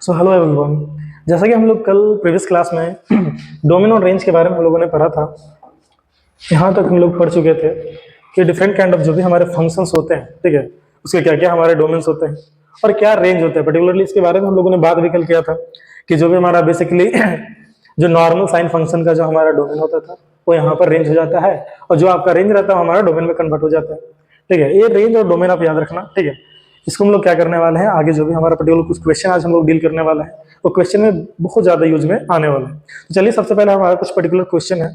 So hello everyone. जैसा कि हम लोग कल प्रीवियस क्लास में डोमेन और रेंज के बारे में हम लोगों ने पढ़ा था, यहाँ तक हम लोग पढ़ चुके थे कि डिफरेंट काइंड ऑफ जो भी हमारे फंक्शंस होते हैं, ठीक है, उसके क्या क्या हमारे डोमेन्स होते हैं और क्या रेंज होते हैं। पर्टिकुलरली इसके बारे में हम लोगों ने बात भी कल किया था कि जो भी हमारा बेसिकली जो नॉर्मल साइन फंक्शन का जो हमारा डोमेन होता था वो यहाँ पर रेंज हो जाता है, और जो आपका रेंज रहता है वो हमारा डोमेन में कन्वर्ट हो जाता है। ठीक है, ये रेंज और डोमेन आप याद रखना। ठीक है, इसको हम लोग क्या करने वाले हैं, आगे जो भी हमारा पर्टिकुलर कुछ क्वेश्चन आज हम लोग डील करने वाला है वो क्वेश्चन में बहुत ज्यादा यूज में आने वाला है। तो चलिए सबसे पहले हमारा कुछ पर्टिकुलर क्वेश्चन है।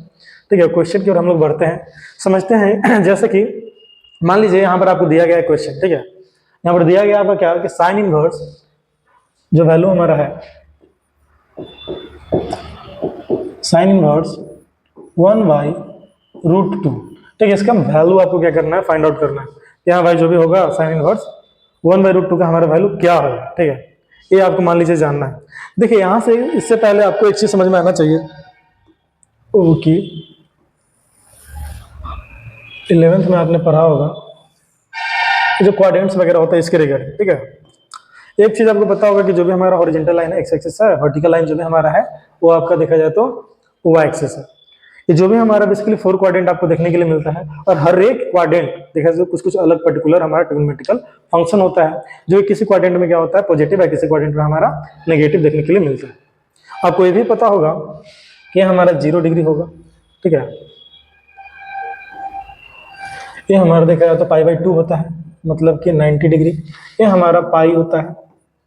ठीक है, क्वेश्चन की ओर हम लोग बढ़ते हैं, समझते हैं। जैसे कि मान लीजिए यहाँ पर आपको दिया गया है क्वेश्चन। ठीक है, यहाँ पर दिया गया आपका क्या कि साइन इनवर्स जो वैल्यू हमारा है साइन इनवर्स 1/√2। ठीक है, इसका वैल्यू आपको क्या करना है, फाइंड आउट करना है। यहाँ भाई जो भी होगा साइन इनवर्स 1/√2 का हमारा वैल्यू क्या होगा। ठीक है, ये आपको मान लीजिए जानना है। देखिए यहाँ से इससे पहले आपको एक चीज समझ में आना चाहिए, ओके 11th में आपने पढ़ा होगा जो क्वाड्रेंट्स वगैरह होता है इसके रिगार्डिंग। ठीक है, एक चीज आपको पता होगा कि जो भी हमारा हॉरिजॉन्टल लाइन है एक्स एक्सिस है, वर्टिकल लाइन जो भी हमारा है वो आपका देखा जाए तो वाई एक्सिस है। ये जो भी हमारा बेसिकली 4 क्वाड्रेंट आपको देखने के लिए मिलता है, और हर एक क्वाड्रेंट देखा जाए कुछ कुछ अलग पर्टिकुलर हमारा ट्रिग्नोमेट्रिकल फंक्शन होता है, जो किसी क्वाड्रेंट में क्या होता है पॉजिटिव है, किसी क्वाड्रेंट में हमारा नेगेटिव देखने के लिए मिलता है। आपको ये भी पता होगा कि हमारा 0 डिग्री होगा। ठीक है, ये हमारा देखा जाए तो π/2 होता है, मतलब कि 90 डिग्री। ये हमारा पाई होता है,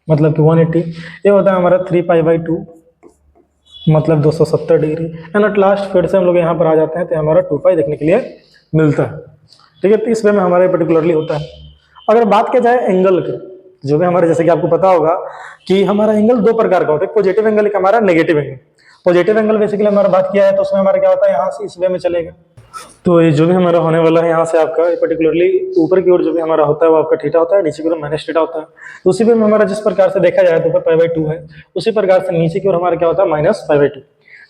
मतलब कि 180। ये होता है हमारा 3π/2, मतलब 270 डिग्री। एंड एट लास्ट फिर से हम लोग यहाँ पर आ जाते हैं तो हमारा 2π देखने के लिए मिलता है। ठीक है, तो इस वे में हमारे पर्टिकुलरली होता है। अगर बात किया जाए एंगल की, जो भी हमारे जैसे कि आपको पता होगा कि हमारा एंगल 2 प्रकार का होता है, पॉजिटिव एंगल, एक हमारा negative angle. Positive angle basically हमारा बात किया है तो उसमें हमारा क्या होता है, यहाँ से इस वे में चलेगा। तो ये जो भी हमारा होने वाला है यहाँ से आपका पर्टिकुलरली ऊपर की ओर जो भी हमारा होता है वो आपका थीटा होता है, नीचे की ओर माइनस थीटा होता है। तो उसी पे हमारा जिस प्रकार से देखा जाए तो ऊपर π/2 है, उसी प्रकार से नीचे की ओर हमारा क्या होता है -π/2।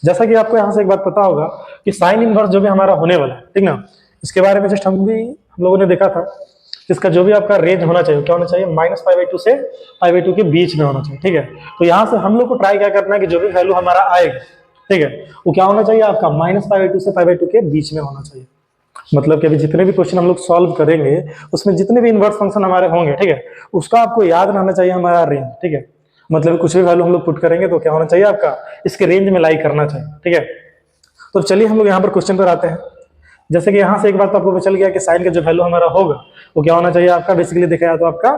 जैसा कि आपको यहाँ से एक बात पता होगा कि साइन इनवर्स जो भी हमारा होने वाला है, ठीक ना, इसके बारे में जस्ट हम लोगों ने देखा था, इसका जो भी आपका रेंज होना चाहिए क्या होना चाहिए, -π/2 से π/2 के बीच में होना चाहिए। ठीक है, तो यहाँ से हम लोग को ट्राई क्या करना है कि जो भी वैल्यू हमारा आएगा, ठीक है, वो क्या होना चाहिए आपका -π/2 से π/2 के बीच में होना चाहिए। मतलब कि अभी जितने भी क्वेश्चन हम लोग सॉल्व करेंगे उसमें जितने भी इनवर्स फंक्शन हमारे होंगे, ठीक है, उसका आपको याद रहना चाहिए हमारा रेंज। ठीक है, मतलब कुछ भी वैल्यू हम लोग पुट करेंगे तो क्या होना चाहिए आपका, इसके रेंज में लाई करना चाहिए। ठीक है, तो चलिए हम लोग यहाँ पर क्वेश्चन पर आते हैं। जैसे कि यहाँ से एक बात तो आपको पता चल गया कि साइन का जो वैल्यू हमारा होगा वो क्या होना चाहिए आपका, बेसिकली देखा जाए तो आपका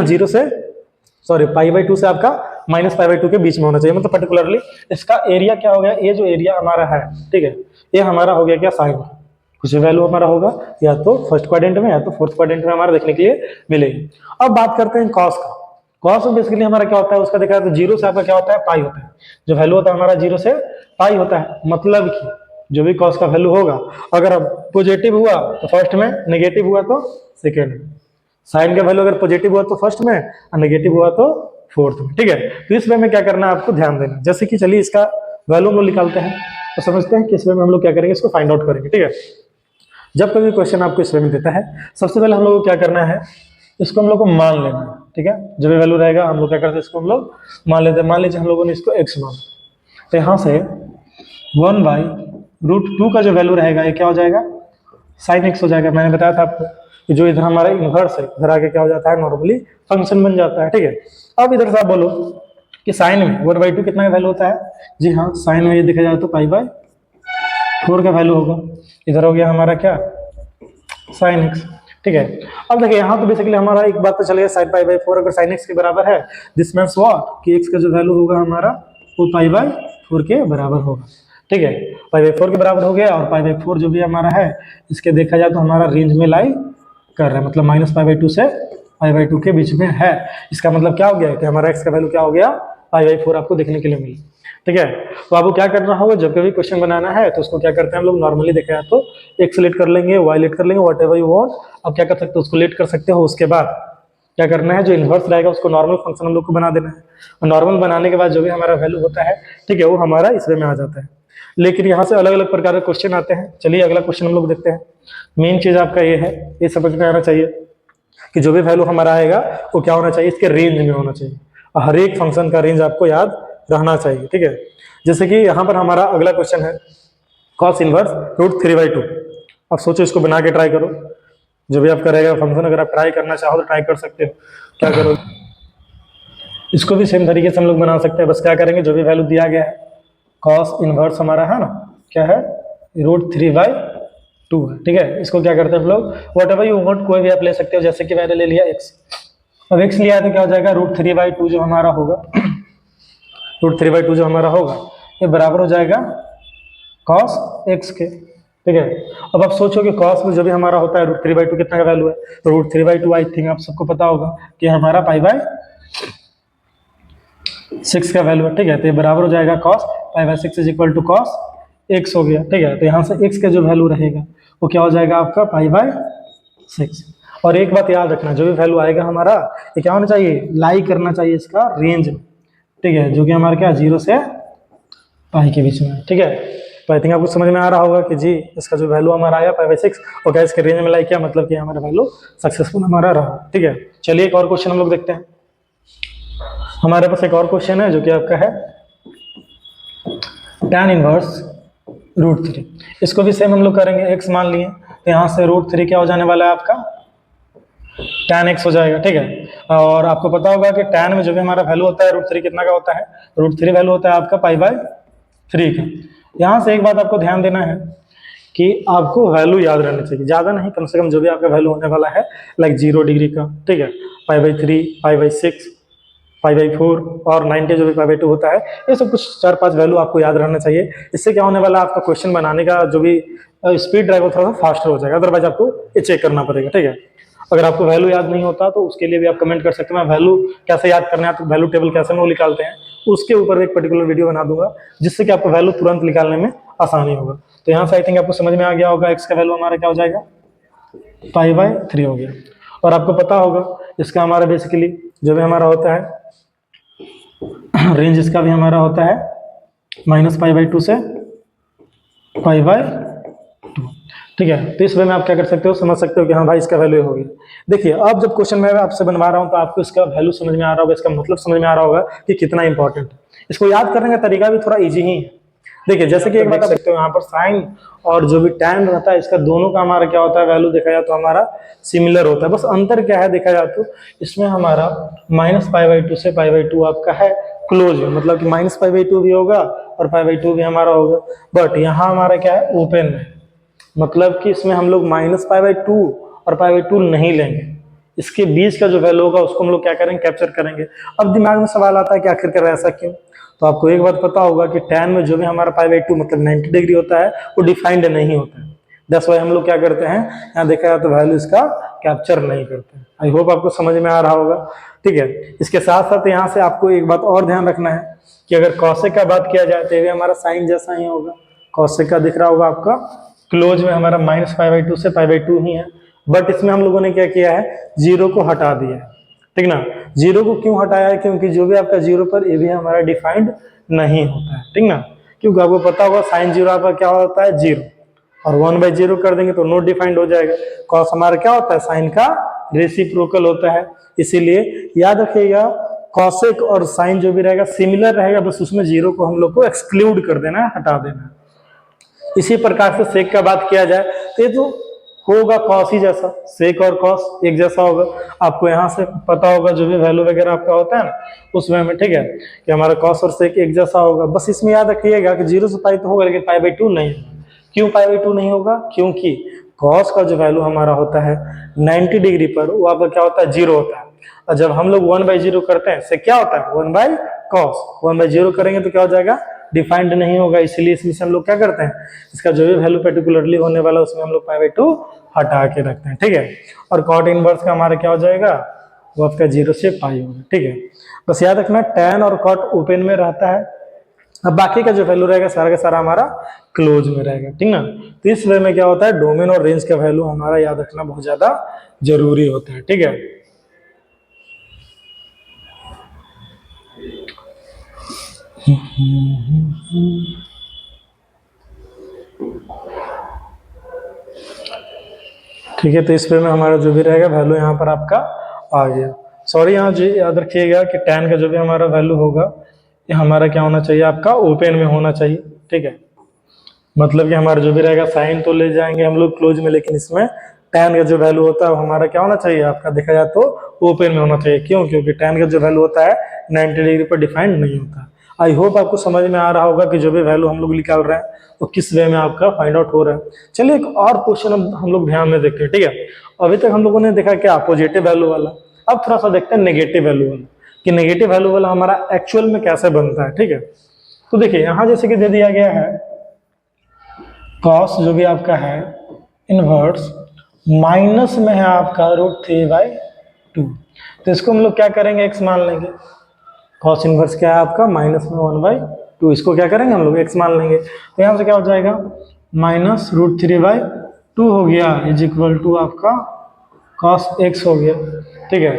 0 से π/2 से आपका -π/2 के बीच में होना चाहिए। मतलब पर्टिकुलरली इसका एरिया क्या हो गया, ये जो एरिया हमारा है, ठीक है, ये हमारा हो गया क्या साइन, कुछ वैल्यू हमारा होगा या तो फर्स्ट क्वाड्रेंट में या तो फोर्थ क्वाड्रेंट में हमारा देखने के लिए मिलेगी। अब बात करते हैं कॉस का। कॉस में बेसिकली हमारा क्या होता है, उसका देखा तो 0 से आपका क्या होता है पाई होता है, जो वैल्यू होता है हमारा 0 से पाई होता है। मतलब कि जो भी कॉस का वैल्यू होगा अगर पॉजिटिव हुआ तो फर्स्ट में, नेगेटिव हुआ तो सेकेंड में। साइन का वैल्यू अगर पॉजिटिव हुआ तो फर्स्ट में और नेगेटिव हुआ तो फोर्थ में। ठीक है, तो इस वे में क्या करना है आपको ध्यान देना। जैसे कि चलिए इसका वैल्यू हम लोग निकालते हैं तो समझते हैं कि इस वे में हम लोग क्या करेंगे, इसको फाइंड आउट करेंगे। ठीक है, जब कभी क्वेश्चन आपको इस वे में देता है सबसे पहले हम लोग को क्या करना है, इसको हम लोग को मान लेना है। ठीक है, जो भी वैल्यू रहेगा हम लोग क्या करते हैं, इसको हम लोग मान लेते हैं। मान लीजिए हम लोगों ने इसको x माना, तो यहाँ से 1/√2 का जो वैल्यू रहेगा ये क्या हो जाएगा, साइन x हो जाएगा। मैंने बताया था आपको कि जो इधर हमारा इनवर्स है इधर आके क्या हो जाता है, नॉर्मली फंक्शन बन जाता है। ठीक है, अब इधर से आप बोलो कि साइन में 1/2 कितना का वैल्यू होता है, जी हाँ, साइन में ये देखा जाए तो π/4 का वैल्यू होगा। इधर हो गया हमारा क्या, साइन x। ठीक है, अब देखिए यहाँ तो बेसिकली हमारा एक बात तो चलेगा, साइन π/4 अगर साइन x के बराबर है, दिस मींस व्हाट कि x का जो वैल्यू होगा हमारा वो π/4 के बराबर होगा। ठीक है, π/4 के बराबर हो गया, और π/4 जो भी हमारा है इसके देखा जाए तो हमारा रेंज में लाई कर रहा है, मतलब -π/2 से π/2 के बीच में है। इसका मतलब क्या हो गया कि हमारा x का वैल्यू क्या हो गया, π/4 आपको देखने के लिए मिली। ठीक है, तो आपको क्या करना होगा, जब कभी क्वेश्चन बनाना है तो उसको क्या करते हैं हम लोग, नॉर्मली देखा जाए तो x लेट कर लेंगे, y लेट कर लेंगे, वट एवर यू वांट। अब क्या कर सकते हो, उसको लेट कर सकते हो। उसके बाद क्या करना है, जो इनवर्स रहेगा उसको नॉर्मल फंक्शन हम लोग को बना देना है, और नॉर्मल बनाने के बाद जो भी हमारा वैल्यू होता है, ठीक है, वो हमारा इस वे में आ जाता है। लेकिन यहाँ से अलग अलग प्रकार के क्वेश्चन आते हैं। चलिए अगला क्वेश्चन हम लोग देखते हैं। मेन चीज आपका ये है, ये समझ में आना चाहिए कि जो भी वैल्यू हमारा आएगा वो क्या होना चाहिए, इसके रेंज में होना चाहिए। हर एक फंक्शन का रेंज आपको याद रहना चाहिए, ठीक है। जैसे कि यहाँ पर हमारा अगला क्वेश्चन है cos इनवर्स √3/2। अब सोचो, इसको बना के ट्राई करो। जो भी आपका रहेगा फंक्शन, अगर आप ट्राई करना चाहो तो ट्राई कर सकते हो। क्या करो, इसको भी सेम तरीके से हम लोग बना सकते हैं। बस क्या करेंगे, जो भी वैल्यू दिया गया है cos इनवर्स हमारा है ना, क्या है, √3/2 है, ठीक है। इसको क्या करते हैं हम लोग, वट एवर यू वांट, कोई भी आप ले सकते हो। जैसे कि मैंने ले लिया x, अब x लिया तो क्या हो जाएगा, √3/2 जो हमारा होगा, √3/2 जो हमारा होगा ये बराबर हो जाएगा cos x के, ठीक है। अब आप सोचो कि cos में जो भी हमारा होता है √3/2 कितना का वैल्यू है, तो √3/2 आई थिंक आप सबको पता होगा कि हमारा π/6 का वैल्यू है, ठीक है। तो ये बराबर हो जाएगा cos π/6 is equal to cos x हो गया, ठीक है। तो यहाँ से x का जो वैल्यू रहेगा वो क्या हो जाएगा आपका π/6। और एक बात याद रखना, जो भी वैल्यू आएगा हमारा ये क्या होना चाहिए, लाई करना चाहिए इसका रेंज में, ठीक है, जो कि हमारा क्या 0 से पाई के बीच में, ठीक है। तो आई थिंक आपको समझ में आ रहा होगा कि जी इसका जो वैल्यू हमारा आया π/6 और क्या इसके रेंज में लाई किया, मतलब कि हमारा वैल्यू सक्सेसफुल हमारा रहा, ठीक है। चलिए एक और क्वेश्चन हम लोग देखते हैं। हमारे पास एक और क्वेश्चन है जो कि आपका है tan इनवर्स √3। इसको भी सेम हम लोग करेंगे, x मान लिए तो यहाँ से √3 क्या हो जाने वाला है आपका tan x हो जाएगा, ठीक है। और आपको पता होगा कि tan में जो भी हमारा वैल्यू होता है √3 कितना का होता है, √3 वैल्यू होता है आपका π/3 का। यहाँ से एक बात आपको ध्यान देना है कि आपको वैल्यू याद रहनी चाहिए, ज़्यादा नहीं, कम से कम जो भी आपका वैल्यू होने वाला है लाइक 0 डिग्री का, ठीक है, π/3, π/6, π/4 और 90 जो भी π/2 होता है, ये सब कुछ 4-5 वैल्यू आपको याद रहना चाहिए। इससे क्या होने वाला है, आपका क्वेश्चन बनाने का जो भी स्पीड ड्राइव थोड़ा सा फास्टर हो जाएगा, अदरवाइज आपको ये चेक करना पड़ेगा, ठीक है। अगर आपको वैल्यू याद नहीं होता तो उसके लिए भी आप कमेंट कर सकते हैं, मैं वैल्यू कैसे याद करना है, तो वैल्यू टेबल कैसे हम लोग निकालते हैं उसके ऊपर एक पर्टिकुलर वीडियो बना दूंगा, जिससे कि आपको वैल्यू तुरंत निकालने में आसानी होगा। तो यहाँ से आई थिंक आपको समझ में आ गया होगा, x का वैल्यू हमारा क्या हो जाएगा π/3 हो गया। और आपको पता होगा इसका हमारा बेसिकली जो भी हमारा होता है रेंज, इसका भी हमारा होता है -π/2 से π/2, ठीक है। तो इस वे में आप क्या कर सकते हो, समझ सकते हो कि हाँ भाई इसका वैल्यू हो गया। देखिए अब जब क्वेश्चन मैं आपसे बनवा रहा हूँ तो आपको इसका वैल्यू समझ में आ रहा होगा, इसका मतलब समझ में आ रहा होगा कि कितना इंपॉर्टेंट है। इसको याद करने का तरीका भी थोड़ा इजी ही है। देखिए जैसे कि एक बात आप देखते हो यहाँ पर साइन और जो भी टैन रहता है, इसका दोनों का हमारा क्या होता है, वैल्यू देखा जाए तो हमारा सिमिलर होता है। बस अंतर क्या है देखा जाए तो इसमें हमारा -π/2 से π/2 आपका है क्लोज में, मतलब कि -π/2 भी होगा और π/2 भी हमारा होगा। बट यहाँ हमारा क्या है, ओपन में, मतलब कि इसमें हम लोग -π/2 और π/2 नहीं लेंगे, इसके बीच का जो वैल्यू होगा उसको हम लोग क्या करेंगे, कैप्चर करेंगे। अब दिमाग में सवाल आता है कि आखिरकार ऐसा क्यों। तो आपको एक बात पता होगा कि tan में जो भी हमारा π/2 मतलब 90 डिग्री होता है वो डिफाइंड नहीं होता है। दैट्स व्हाई हम लोग क्या करते हैं, यहाँ देखा जाए तो वैल्यू इसका कैप्चर नहीं करते। आई होप आपको समझ में आ रहा होगा, ठीक है। इसके साथ साथ यहाँ से आपको एक बात और ध्यान रखना है कि अगर कॉसेक का बात किया जाए तो ये हमारा साइन जैसा ही होगा। कॉसेक का दिख रहा होगा आपका, क्लोज में हमारा -π/2 से π/2 ही है, बट इसमें हम लोगों ने क्या किया है, 0 को हटा दिया है, ठीक ना। 0 को क्यों हटाया है, क्योंकि जो भी आपका 0 पर ये भी हमारा डिफाइंड नहीं होता है, ठीक ना। क्योंकि आपको पता होगा साइन 0 आपका क्या होता है 0, और 1/0 कर देंगे तो नॉट डिफाइंड हो जाएगा। कॉस हमारा क्या होता है, साइन का रेसिप्रोकल होता है, इसीलिए याद रखिएगा कॉसेक और साइन जो भी रहेगा सिमिलर रहेगा, बस उसमें 0 को हम लोग को एक्सक्लूड कर देना है, हटा देना है। इसी प्रकार से सेक का बात किया जाए तो ये तो होगा कॉस ही जैसा, सेक और कॉस एक जैसा होगा। आपको यहाँ से पता होगा जो भी वैल्यू वगैरह आपका होता है ना उस वे में, ठीक है, कि हमारा कॉस और सेक एक जैसा होगा। बस इसमें याद रखिएगा कि 0 से पाई तो होगा लेकिन π/2 नहीं होगा। क्यों π/2 नहीं होगा, क्योंकि कॉस का जो वैल्यू हमारा होता है 90 डिग्री पर वो आपका क्या होता है 0 होता है, और जब हम लोग 1/0 करते हैं से क्या होता है 1/cos, 1/0 करेंगे तो क्या हो जाएगा, डिफाइंड नहीं होगा। इसलिए इसमें से हम लोग क्या करते हैं, इसका जो भी वैल्यू पर्टिकुलरली होने वाला उसमें हम लोग π/2 हटा के रखते हैं, ठीक है। और कॉट इनवर्स का हमारा क्या हो जाएगा, वो आपका 0 से पाई होगा, ठीक है। बस याद रखना tan और कॉट ओपन में रहता है, अब बाकी का जो वैल्यू रहेगा सारा का सारा हमारा क्लोज में रहेगा, ठीक ना। तो इस वे में क्या होता है, डोमेन और रेंज का वैल्यू हमारा याद रखना बहुत ज्यादा जरूरी होता है, ठीक है। ठीक है, तो इस वे में हमारा जो भी रहेगा वैल्यू यहाँ पर आपका आ गया। सॉरी, यहाँ जो याद रखिएगा कि tan का जो भी हमारा वैल्यू होगा ये हमारा क्या होना चाहिए, आपका ओपन में होना चाहिए। ठीक है, मतलब कि हमारा जो भी रहेगा साइन तो ले जाएंगे हम लोग क्लोज में, लेकिन इसमें tan का जो वैल्यू होता है वो हमारा क्या होना चाहिए, आपका देखा जाए तो ओपन में होना चाहिए। क्यों? क्योंकि tan का जो वैल्यू होता है 90 डिग्री पर डिफाइंड नहीं होता। आई होप आपको समझ में आ रहा होगा कि जो भी वैल्यू हम लोग निकाल रहे हैं वो किस वे में आपका फाइंड आउट हो रहा है। चलिए एक और क्वेश्चन हम लोग ध्यान में देखते हैं। ठीक है, अभी तक हम लोगों ने देखा क्या, पॉजिटिव वैल्यू वाला। अब थोड़ा सा देखते हैं नेगेटिव वैल्यू वाला, कि नेगेटिव वैल्यू वाला हमारा एक्चुअल में कैसे बनता है। ठीक है, तो देखिए यहाँ जैसे कि दे दिया गया है कॉस जो भी आपका है इनवर्स माइनस में है आपका √3/2, तो इसको हम लोग क्या करेंगे, एक्स मान लेंगे। कॉस इनवर्स क्या है आपका, माइनस में 1/2, इसको क्या करेंगे हम लोग, एक्स मान लेंगे। तो यहाँ से क्या हो जाएगा, -√3/2 हो गया इज इक्वल टू आपका कॉस एक्स हो गया। ठीक है,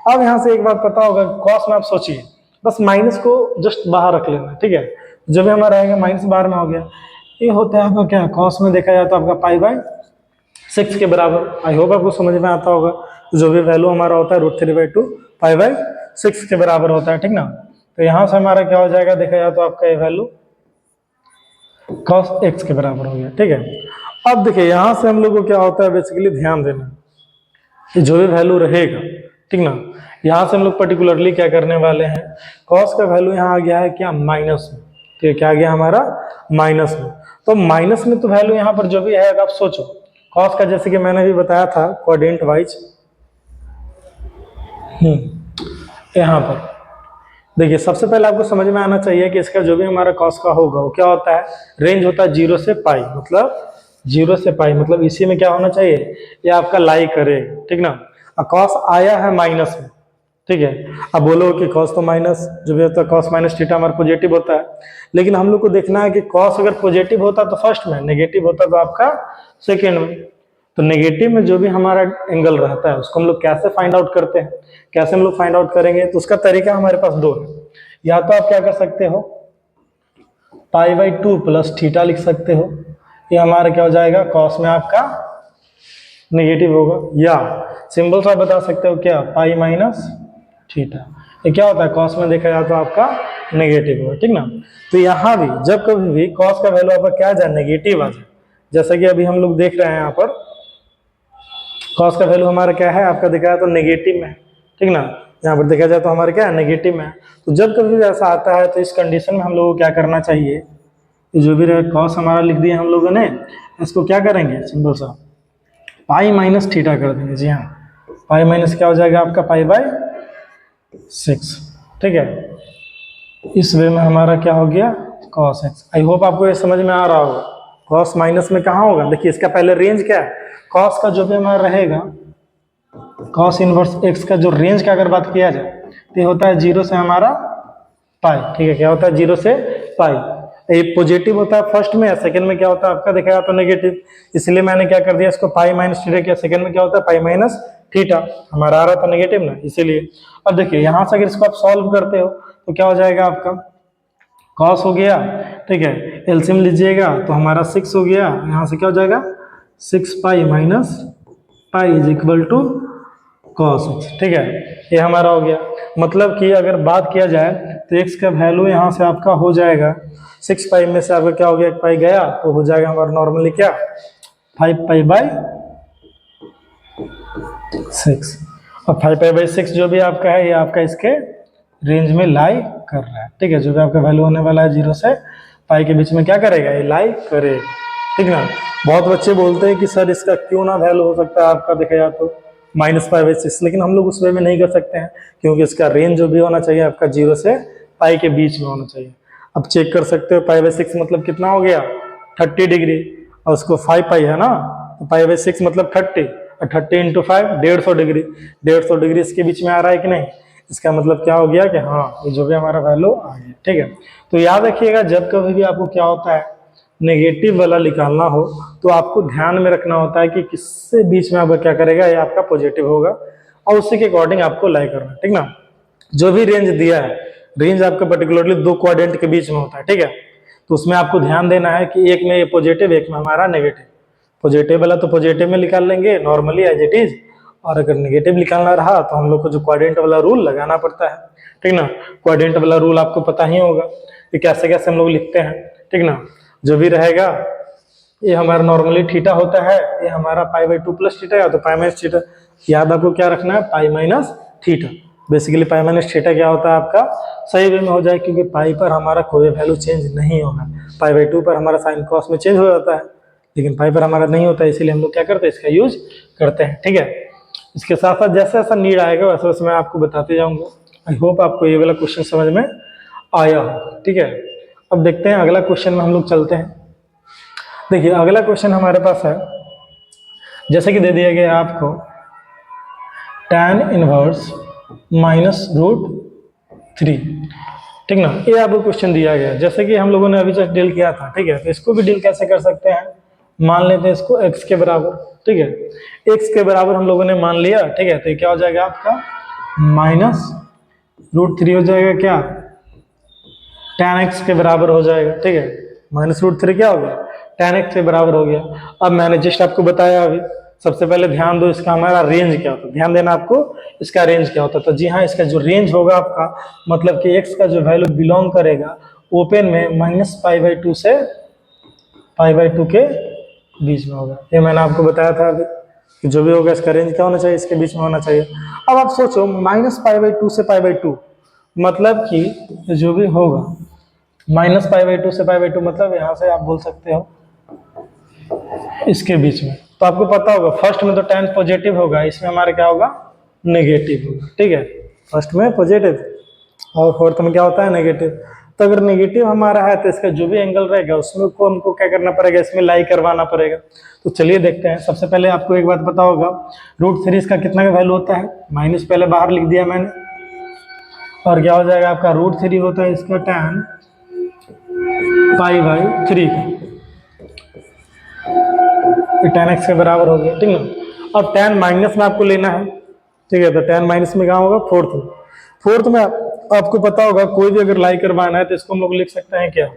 अब यहाँ से एक बात पता होगा, कॉस में आप सोचिए, बस माइनस को जस्ट बाहर रख लेना। ठीक है, जब भी हमारा रहेगा माइनस बाहर में हो गया, ये होता है आपका क्या, कॉस में देखा जाए तो आपका π/6 के बराबर। आई होप आपको समझ में आता होगा, जो भी वैल्यू हमारा होता है √3/2 π/6 के बराबर होता है। ठीक ना, तो यहाँ से हमारा क्या हो जाएगा, देखा जाए तो आपका ये वैल्यू cos x के बराबर हो गया। ठीक है, अब देखिए यहाँ से हम लोग को क्या होता है, बेसिकली ध्यान देना कि जो भी वैल्यू रहेगा, ठीक ना, यहाँ से हम लोग पर्टिकुलरली क्या करने वाले हैं, cos का वैल्यू यहाँ आ गया है क्या, माइनस में। ठीक है, क्या आ गया हमारा, माइनस में। तो माइनस में तो वैल्यू यहाँ पर जो भी है, अगर आप सोचो cos का, जैसे कि मैंने भी बताया था क्वाड्रेंट वाइज, यहाँ पर देखिए सबसे पहले आपको समझ में आना चाहिए कि इसका जो भी हमारा cos का होगा वो क्या होता है, रेंज होता है 0 से पाई, मतलब 0 से पाई, मतलब इसी में क्या होना चाहिए, ये आपका लाई करे। ठीक ना, cos आया है माइनस में। ठीक है, अब बोलो कि cos तो माइनस जो भी होता है cos माइनस थीटा हमारा पॉजिटिव होता है, लेकिन हम लोग को देखना है कि cos अगर पॉजिटिव होता तो फर्स्ट में, नेगेटिव होता तो आपका सेकेंड में। तो नेगेटिव में जो भी हमारा एंगल रहता है उसको हम लोग कैसे फाइंड आउट करते हैं, कैसे हम लोग फाइंड आउट करेंगे, तो उसका तरीका हमारे पास दो है। या तो आप क्या कर सकते हो, π/2 प्लस थीटा लिख सकते हो, ये हमारा क्या हो जाएगा, cos में आपका नेगेटिव होगा, या सिंबल सा बता सकते हो क्या, पाई माइनस थीटा। ये क्या होता है, cos में देखा जाए तो आपका नेगेटिव होगा। ठीक ना, तो यहाँ भी जब कभी भी cos का वैल्यू आपका क्या आ जाए, नेगेटिव आ जाए, जैसा कि अभी हम लोग देख रहे हैं यहाँ पर cos का वैल्यू हमारा क्या है, आपका देखा जाए तो नेगेटिव में। ठीक ना, यहाँ पर देखा जाए तो हमारा क्या है, नेगेटिव में। तो जब कभी भी ऐसा आता है तो इस कंडीशन में हम लोगों को क्या करना चाहिए, जो भी रहे cos हमारा लिख दिया हम लोगों ने, इसको क्या करेंगे, सिंपल सा पाई माइनस थीटा कर देंगे। जी हाँ, पाई माइनस क्या हो जाएगा आपका π/6। ठीक है, इस वे में हमारा क्या हो गया, cos x। आई होप आपको ये समझ में आ रहा होगा, cos माइनस में कहाँ होगा, देखिए इसका पहले रेंज क्या है, cos का जो भी हमारा रहेगा, cos इनवर्स x का जो रेंज का अगर बात किया जाए तो ये होता है 0 से हमारा पाई। ठीक है, क्या होता है, 0 से पाई। ये पॉजिटिव होता है फर्स्ट में, सेकंड में क्या होता है आपका देखा जाए तो नेगेटिव, इसलिए मैंने क्या कर दिया इसको पाई माइनस थीटा किया। सेकंड में क्या होता है, पाई माइनस थीटा, हमारा आ रहा था नेगेटिव ना, इसीलिए। अब देखिए यहाँ से अगर इसको आप सॉल्व करते हो तो क्या हो जाएगा आपका, cos हो गया। ठीक है, एलसीएम लीजिएगा तो हमारा 6 हो गया, यहाँ से क्या हो जाएगा 6 pi minus pi is equal to cos x। ठीक है, ये हमारा हो गया। मतलब कि अगर बात किया जाए तो x का वैल्यू यहाँ से आपका हो जाएगा 6 पाई में से आपका क्या हो गया, एक पाई गया तो हो जाएगा हमारा नॉर्मली क्या 5 π/6। और 5 π/6 जो भी आपका है ये आपका इसके रेंज में लाई कर रहा है। ठीक है, जो भी आपका वैल्यू होने वाला है 0 से पाई के बीच में क्या करेगा, ये लाई करेगा। ठीक ना, बहुत बच्चे बोलते हैं कि सर इसका क्यों ना वैल्यू हो सकता है आपका देखा जाए तो -π/6, लेकिन हम लोग उस वे में नहीं कर सकते हैं, क्योंकि इसका रेंज जो भी होना चाहिए आपका 0 से पाई के बीच में होना चाहिए। अब चेक कर सकते हो π/6 मतलब कितना हो गया 30 डिग्री, और उसको 5 पाई है ना, तो π/6 मतलब 30, और 30 × 5 150 डिग्री, 150 डिग्री इसके बीच में आ रहा है कि नहीं, इसका मतलब क्या हो गया कि हाँ ये जो भी हमारा वैल्यू आ गया। ठीक है, तो याद रखिएगा जब कभी भी आपको क्या होता है नेगेटिव वाला निकालना हो तो आपको ध्यान में रखना होता है कि किससे बीच में आपका क्या करेगा, ये आपका पॉजिटिव होगा, और उसी के अकॉर्डिंग आपको लाई करना है। ठीक ना, जो भी रेंज दिया है, रेंज आपका पर्टिकुलरली 2 क्वाड्रेंट के बीच में होता है। ठीक है, तो उसमें आपको ध्यान देना है कि एक में ये पॉजिटिव, एक में हमारा नेगेटिव। पॉजिटिव वाला तो पॉजिटिव में निकाल लेंगे नॉर्मली एज इट इज, और अगर नेगेटिव निकालना रहा तो हम लोग को जो क्वाड्रेंट वाला रूल लगाना पड़ता है, ठीक ना। क्वाड्रेंट वाला रूल आपको पता ही होगा कि कैसे कैसे हम लोग लिखते हैं, ठीक ना। जो भी रहेगा ये हमारा नॉर्मली थीटा होता है, ये हमारा π/2 प्लस थीटा है, तो पाई माइनस थीटा। याद आपको क्या रखना है, pi minus theta. Basically pi minus theta क्या होता है आपका, सही वे में हो जाए, क्योंकि पाई पर हमारा कोई वैल्यू चेंज नहीं होगा। π/2 पर हमारा साइन कॉस में चेंज हो जाता है, लेकिन पाई पर हमारा नहीं होता है, इसीलिए हम लोग क्या करते हैं, इसका यूज करते हैं, ठीक है। इसके साथ साथ जैसे जैसा नीड आएगा वैसे वैसे मैं आपको बताते जाऊंगा। आई होप आपको ये वाला क्वेश्चन समझ में आया हो, ठीक है। अब देखते हैं अगला क्वेश्चन में हम लोग चलते हैं। देखिए अगला क्वेश्चन हमारे पास है, जैसे कि दे दिया गया आपको tan इनवर्स -√3, ठीक ना। ये आपको क्वेश्चन दिया गया जैसे कि हम लोगों ने अभी जस्ट डील किया था, ठीक है। तो इसको भी डील कैसे कर सकते हैं, मान लेते हैं इसको x के बराबर, ठीक है। x के बराबर हम लोगों ने मान लिया, ठीक है। तो ये क्या हो जाएगा आपका -√3 हो जाएगा, क्या tan x के बराबर हो जाएगा, ठीक है। -√3 क्या हो गया, tan x के बराबर हो गया। अब मैंने जस्ट आपको बताया अभी, सबसे पहले ध्यान दो इसका हमारा रेंज क्या होता है, ध्यान देना आपको इसका रेंज क्या होता है। तो जी हाँ, इसका जो रेंज होगा आपका, मतलब कि x का जो वैल्यू बिलोंग करेगा ओपन में -π/2 से π/2 के बीच में होगा। ये मैंने आपको बताया था अभी कि जो भी होगा इसका रेंज क्या होना चाहिए, इसके बीच में होना चाहिए। अब आप सोचो -π/2 से π/2 मतलब कि जो भी होगा -π/2 से π/2 मतलब यहाँ से आप बोल सकते हो इसके बीच में। तो आपको पता होगा फर्स्ट में तो tan पॉजिटिव होगा, इसमें हमारा क्या होगा, नेगेटिव होगा, ठीक है। फर्स्ट में पॉजिटिव और फोर्थ में क्या होता है, नेगेटिव। तो अगर नेगेटिव हमारा है तो इसका जो भी एंगल रहेगा उसमें को हमको क्या करना पड़ेगा, इसमें लाई करवाना पड़ेगा। तो चलिए देखते हैं। सबसे पहले आपको एक बात पता होगा, √3 इसका कितना का वैल्यू होता है, माइनस पहले बाहर लिख दिया मैंने, और क्या हो जाएगा आपका √3 होता है इसका tan π/3, tan x के बराबर हो गया, ठीक ना। अब tan माइनस में आपको लेना है, ठीक है। तो tan माइनस में कहाँ होगा, फोर्थ में आपको पता होगा कोई भी अगर लाई करवाना है तो इसको हम लोग लिख सकते हैं क्या,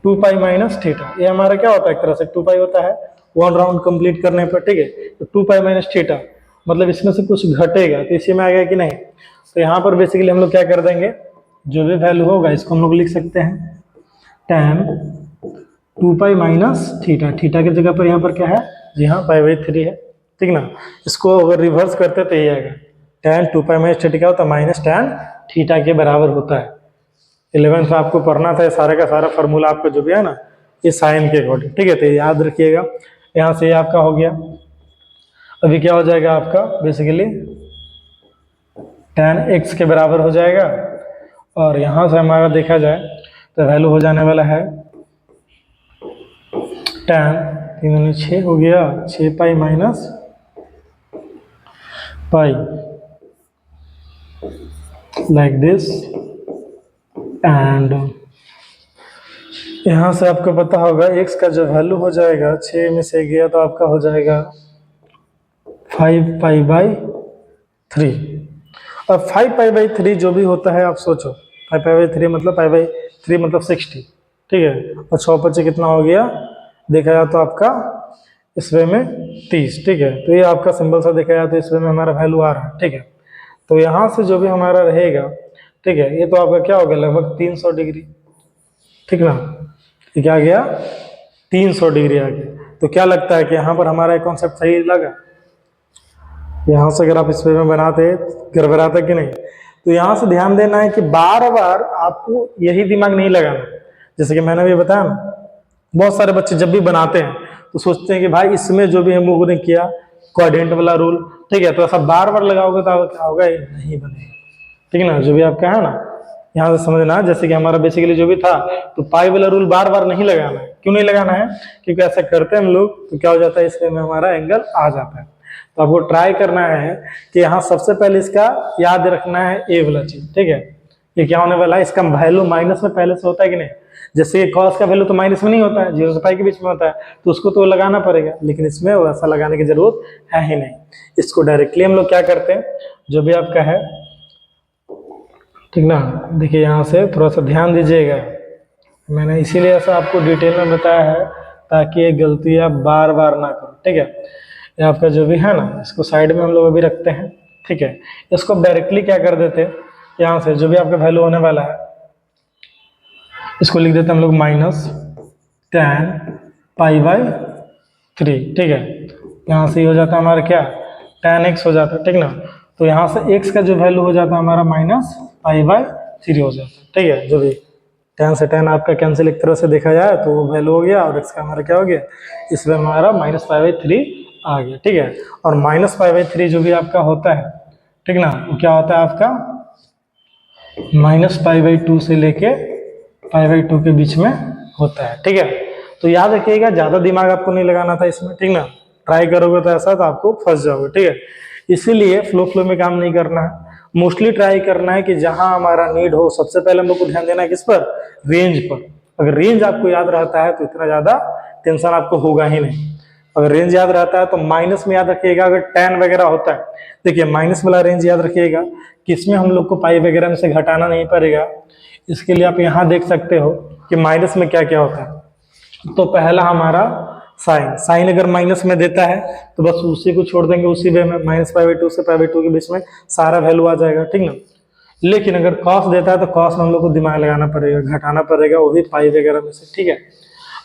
2π - थीटा। ये हमारा क्या होता है, एक तरह से 2π होता है 1 राउंड कंप्लीट करने पर, ठीक है। तो 2π - थीटा मतलब इसमें से कुछ घटेगा तो इसी में आ गया कि नहीं। तो यहाँ पर बेसिकली हम लोग क्या कर देंगे, जो भी वैल्यू होगा इसको हम लोग लिख सकते हैं tan 2π - थीटा। थीटा की जगह पर यहाँ पर क्या है, जी हाँ π/3 है, ठीक ना। इसको अगर रिवर्स करते तो ये आएगा tan 2π - थीटा क्या होता है, माइनस tan थीटा के बराबर होता है। 11th में आपको पढ़ना था सारे का सारा फार्मूला आपका जो भी है ना, ये साइन के अकॉर्डिंग, ठीक है। तो याद रखिएगा, यहाँ से आपका हो गया। अभी क्या हो जाएगा आपका, बेसिकली tan x के बराबर हो जाएगा, और यहाँ से हमारा देखा जाए तो वैल्यू हो जाने वाला है tan 3 × 6 हो गया, 6π - π लाइक दिस। एंड यहाँ से आपको पता होगा x का जो वैल्यू हो जाएगा, 6 में से गया तो आपका हो जाएगा 5π/3। अब 5π/3 जो भी होता है आप सोचो, 5π/3 मतलब 5/3 मतलब 60, ठीक है। और 6 कितना हो गया, देखा जाए तो आपका इस वे में 30, ठीक है। तो ये आपका सिंबल सा देखा जाए तो इस वे में हमारा वैल्यू आ रहा है, ठीक है। तो यहाँ से जो भी हमारा रहेगा, ठीक है, ये तो आपका क्या हो गया, लगभग 300 डिग्री, ठीक ना। ये क्या आ गया, 300 डिग्री आ गया। तो क्या लगता है कि यहाँ पर हमारा कॉन्सेप्ट सही लगा, यहाँ से अगर आप इस वे में बनाते गड़बड़ाता कि नहीं। तो यहाँ से ध्यान देना है कि बार बार आपको यही दिमाग नहीं लगाना। जैसे कि मैंने भी बताया ना, बहुत सारे बच्चे जब भी बनाते हैं तो सोचते हैं कि भाई इसमें जो भी हम लोगों ने किया क्वाड्रेंट वाला रूल, ठीक है, तो ऐसा बार बार लगाओगे तो क्या होगा, ये नहीं बनेगा, ठीक है ना। जो भी आपका है ना, यहाँ से समझना, जैसे कि हमारा बेसिकली जो भी था, तो पाई वाला रूल बार बार नहीं लगाना है। क्यों नहीं लगाना है, क्योंकि ऐसा करते हैं हम लोग तो क्या हो जाता है, इसमें में हमारा एंगल आ जाता है। तो आपको ट्राई करना है कि यहाँ सबसे पहले इसका याद रखना है ए वाला चीज, ठीक है। ये क्या होने वाला है, इसका वैल्यू माइनस में पहले से होता है कि नहीं। जैसे कॉस का वैल्यू तो माइनस में नहीं होता है, 0 से पाई के बीच में होता है, तो उसको तो लगाना पड़ेगा, लेकिन इसमें वैसा लगाने की जरूरत है ही नहीं। इसको डायरेक्टली हम लोग क्या करते हैं, जो भी आपका है, ठीक ना। देखिए यहाँ से थोड़ा सा ध्यान दीजिएगा, मैंने इसीलिए ऐसा आपको डिटेल में बताया है ताकि ये गलती आप बार बार ना करो, ठीक है। ये आपका जो भी है ना, इसको साइड में हम लोग अभी रखते हैं, ठीक है। इसको डायरेक्टली क्या कर देते हैं, यहाँ से जो भी आपका वैल्यू होने वाला है इसको लिख देते हैं हम लोग -tan π/3, ठीक है। यहाँ से हो जाता है हमारा क्या, tan x हो जाता है, ठीक ना। तो यहाँ से x का जो वैल्यू हो जाता है हमारा -π/3 हो जाता है, ठीक है। जो भी tan से tan आपका कैंसिल एक तरह से देखा जाए तो वो वैल्यू हो गया, और x का हमारा क्या हो गया, इसमें हमारा -π/3 आ गया, ठीक है। और -π/3 जो भी आपका होता है, ठीक ना, वो क्या होता है आपका -π/2 से लेके π/2 के बीच में होता है, ठीक है। तो याद रखिएगा, ज़्यादा दिमाग आपको नहीं लगाना था इसमें, ठीक ना। ट्राई करोगे तो ऐसा तो आपको फंस जाओगे, ठीक है। इसीलिए फ्लो में काम नहीं करना है, मोस्टली ट्राई करना है कि जहां हमारा नीड हो, सबसे पहले हम लोग को ध्यान देना है किस पर, रेंज पर। अगर रेंज आपको याद रहता है तो इतना ज़्यादा टेंशन आपको होगा ही नहीं। अगर रेंज याद रहता है तो माइनस में याद रखिएगा, अगर tan वगैरह होता है, देखिए माइनस वाला रेंज याद रखिएगा कि इसमें हम लोग को पाई वगैरह में से घटाना नहीं पड़ेगा। इसके लिए आप यहाँ देख सकते हो कि माइनस में क्या क्या होता है। तो पहला हमारा साइन अगर माइनस में देता है तो बस उसी को छोड़ देंगे, उसी वे में -π/2 से π/2 के बीच में सारा वैल्यू आ जाएगा, ठीक ना। लेकिन अगर कॉस देता है तो कॉस में हम लोग को दिमाग लगाना पड़ेगा, घटाना पड़ेगा, वो भी पाई वगैरह में से, ठीक है।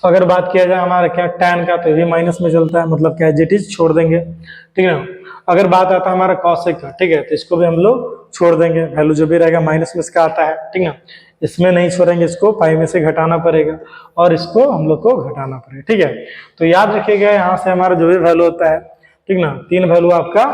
अगर बात किया जाए हमारा क्या tan का, तो ये माइनस में चलता है, मतलब क्या एज इट इज छोड़ देंगे, ठीक है ना। अगर बात आता है हमारा कॉसेक का, ठीक है, तो इसको भी हम लोग छोड़ देंगे, वैल्यू जो भी रहेगा माइनस में इसका आता है, ठीक ना। इसमें नहीं छोड़ेंगे, इसको पाई में से घटाना पड़ेगा और इसको हम लोग को घटाना पड़ेगा, ठीक है। तो याद रखिएगा यहाँ से हमारा जो भी वैल्यू होता है, ठीक ना, 3 वैल्यू आपका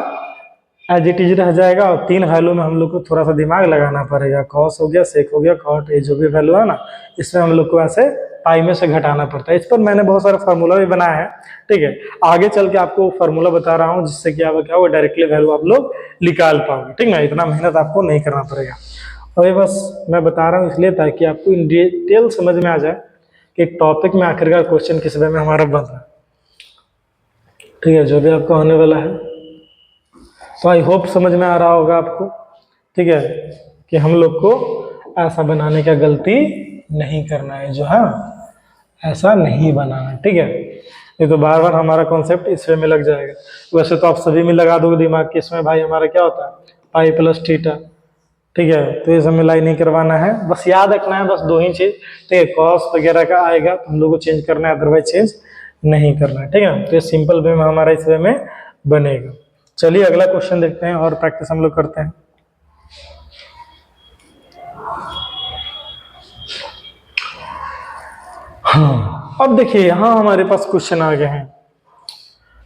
एज इट इज रह जाएगा, और 3 वैल्यू में हम लोग को थोड़ा सा दिमाग लगाना पड़ेगा। कॉस हो गया, सेक हो गया, कॉट, ये जो भी वैल्यू है ना, इसमें हम लोग को ऐसे पाई में से घटाना पड़ता है। इस पर मैंने बहुत सारा फार्मूला भी बनाया है, ठीक है। आगे चल के आपको फार्मूला बता रहा हूँ जिससे कि आप क्या होगा, डायरेक्टली वैल्यू आप लोग निकाल पाओगे, ठीक ना। इतना मेहनत आपको नहीं करना पड़ेगा। और ये बस मैं बता रहा हूँ इसलिए ताकि आपको इन डिटेल समझ में आ जाए कि टॉपिक में आखिरकार क्वेश्चन किस वे में हमारा बन रहा है, ठीक है, जो भी आपका होने वाला है। तो आई होप समझ में आ रहा होगा आपको, ठीक है, कि हम लोग को ऐसा बनाने का गलती नहीं करना है, जो है ऐसा नहीं बनाना, ठीक है। ये तो बार बार हमारा कॉन्सेप्ट इस वे में लग जाएगा। वैसे तो आप सभी में लगा दोगे दिमाग कि इसमें भाई हमारा क्या होता है, π+θ, ठीक है। तो ये सब में लाई नहीं करवाना है, बस याद रखना है, बस 2 ही चीज, ठीक है। कॉस वगैरह का आएगा तो हम लोग को चेंज करना है, अदरवाइज चेंज नहीं करना है, ठीक है। तो ये सिंपल वे में हमारा इस वे में बनेगा। चलिए अगला क्वेश्चन देखते हैं और प्रैक्टिस हम लोग करते हैं। हाँ, अब देखिए यहाँ हमारे पास क्वेश्चन आ गए हैं,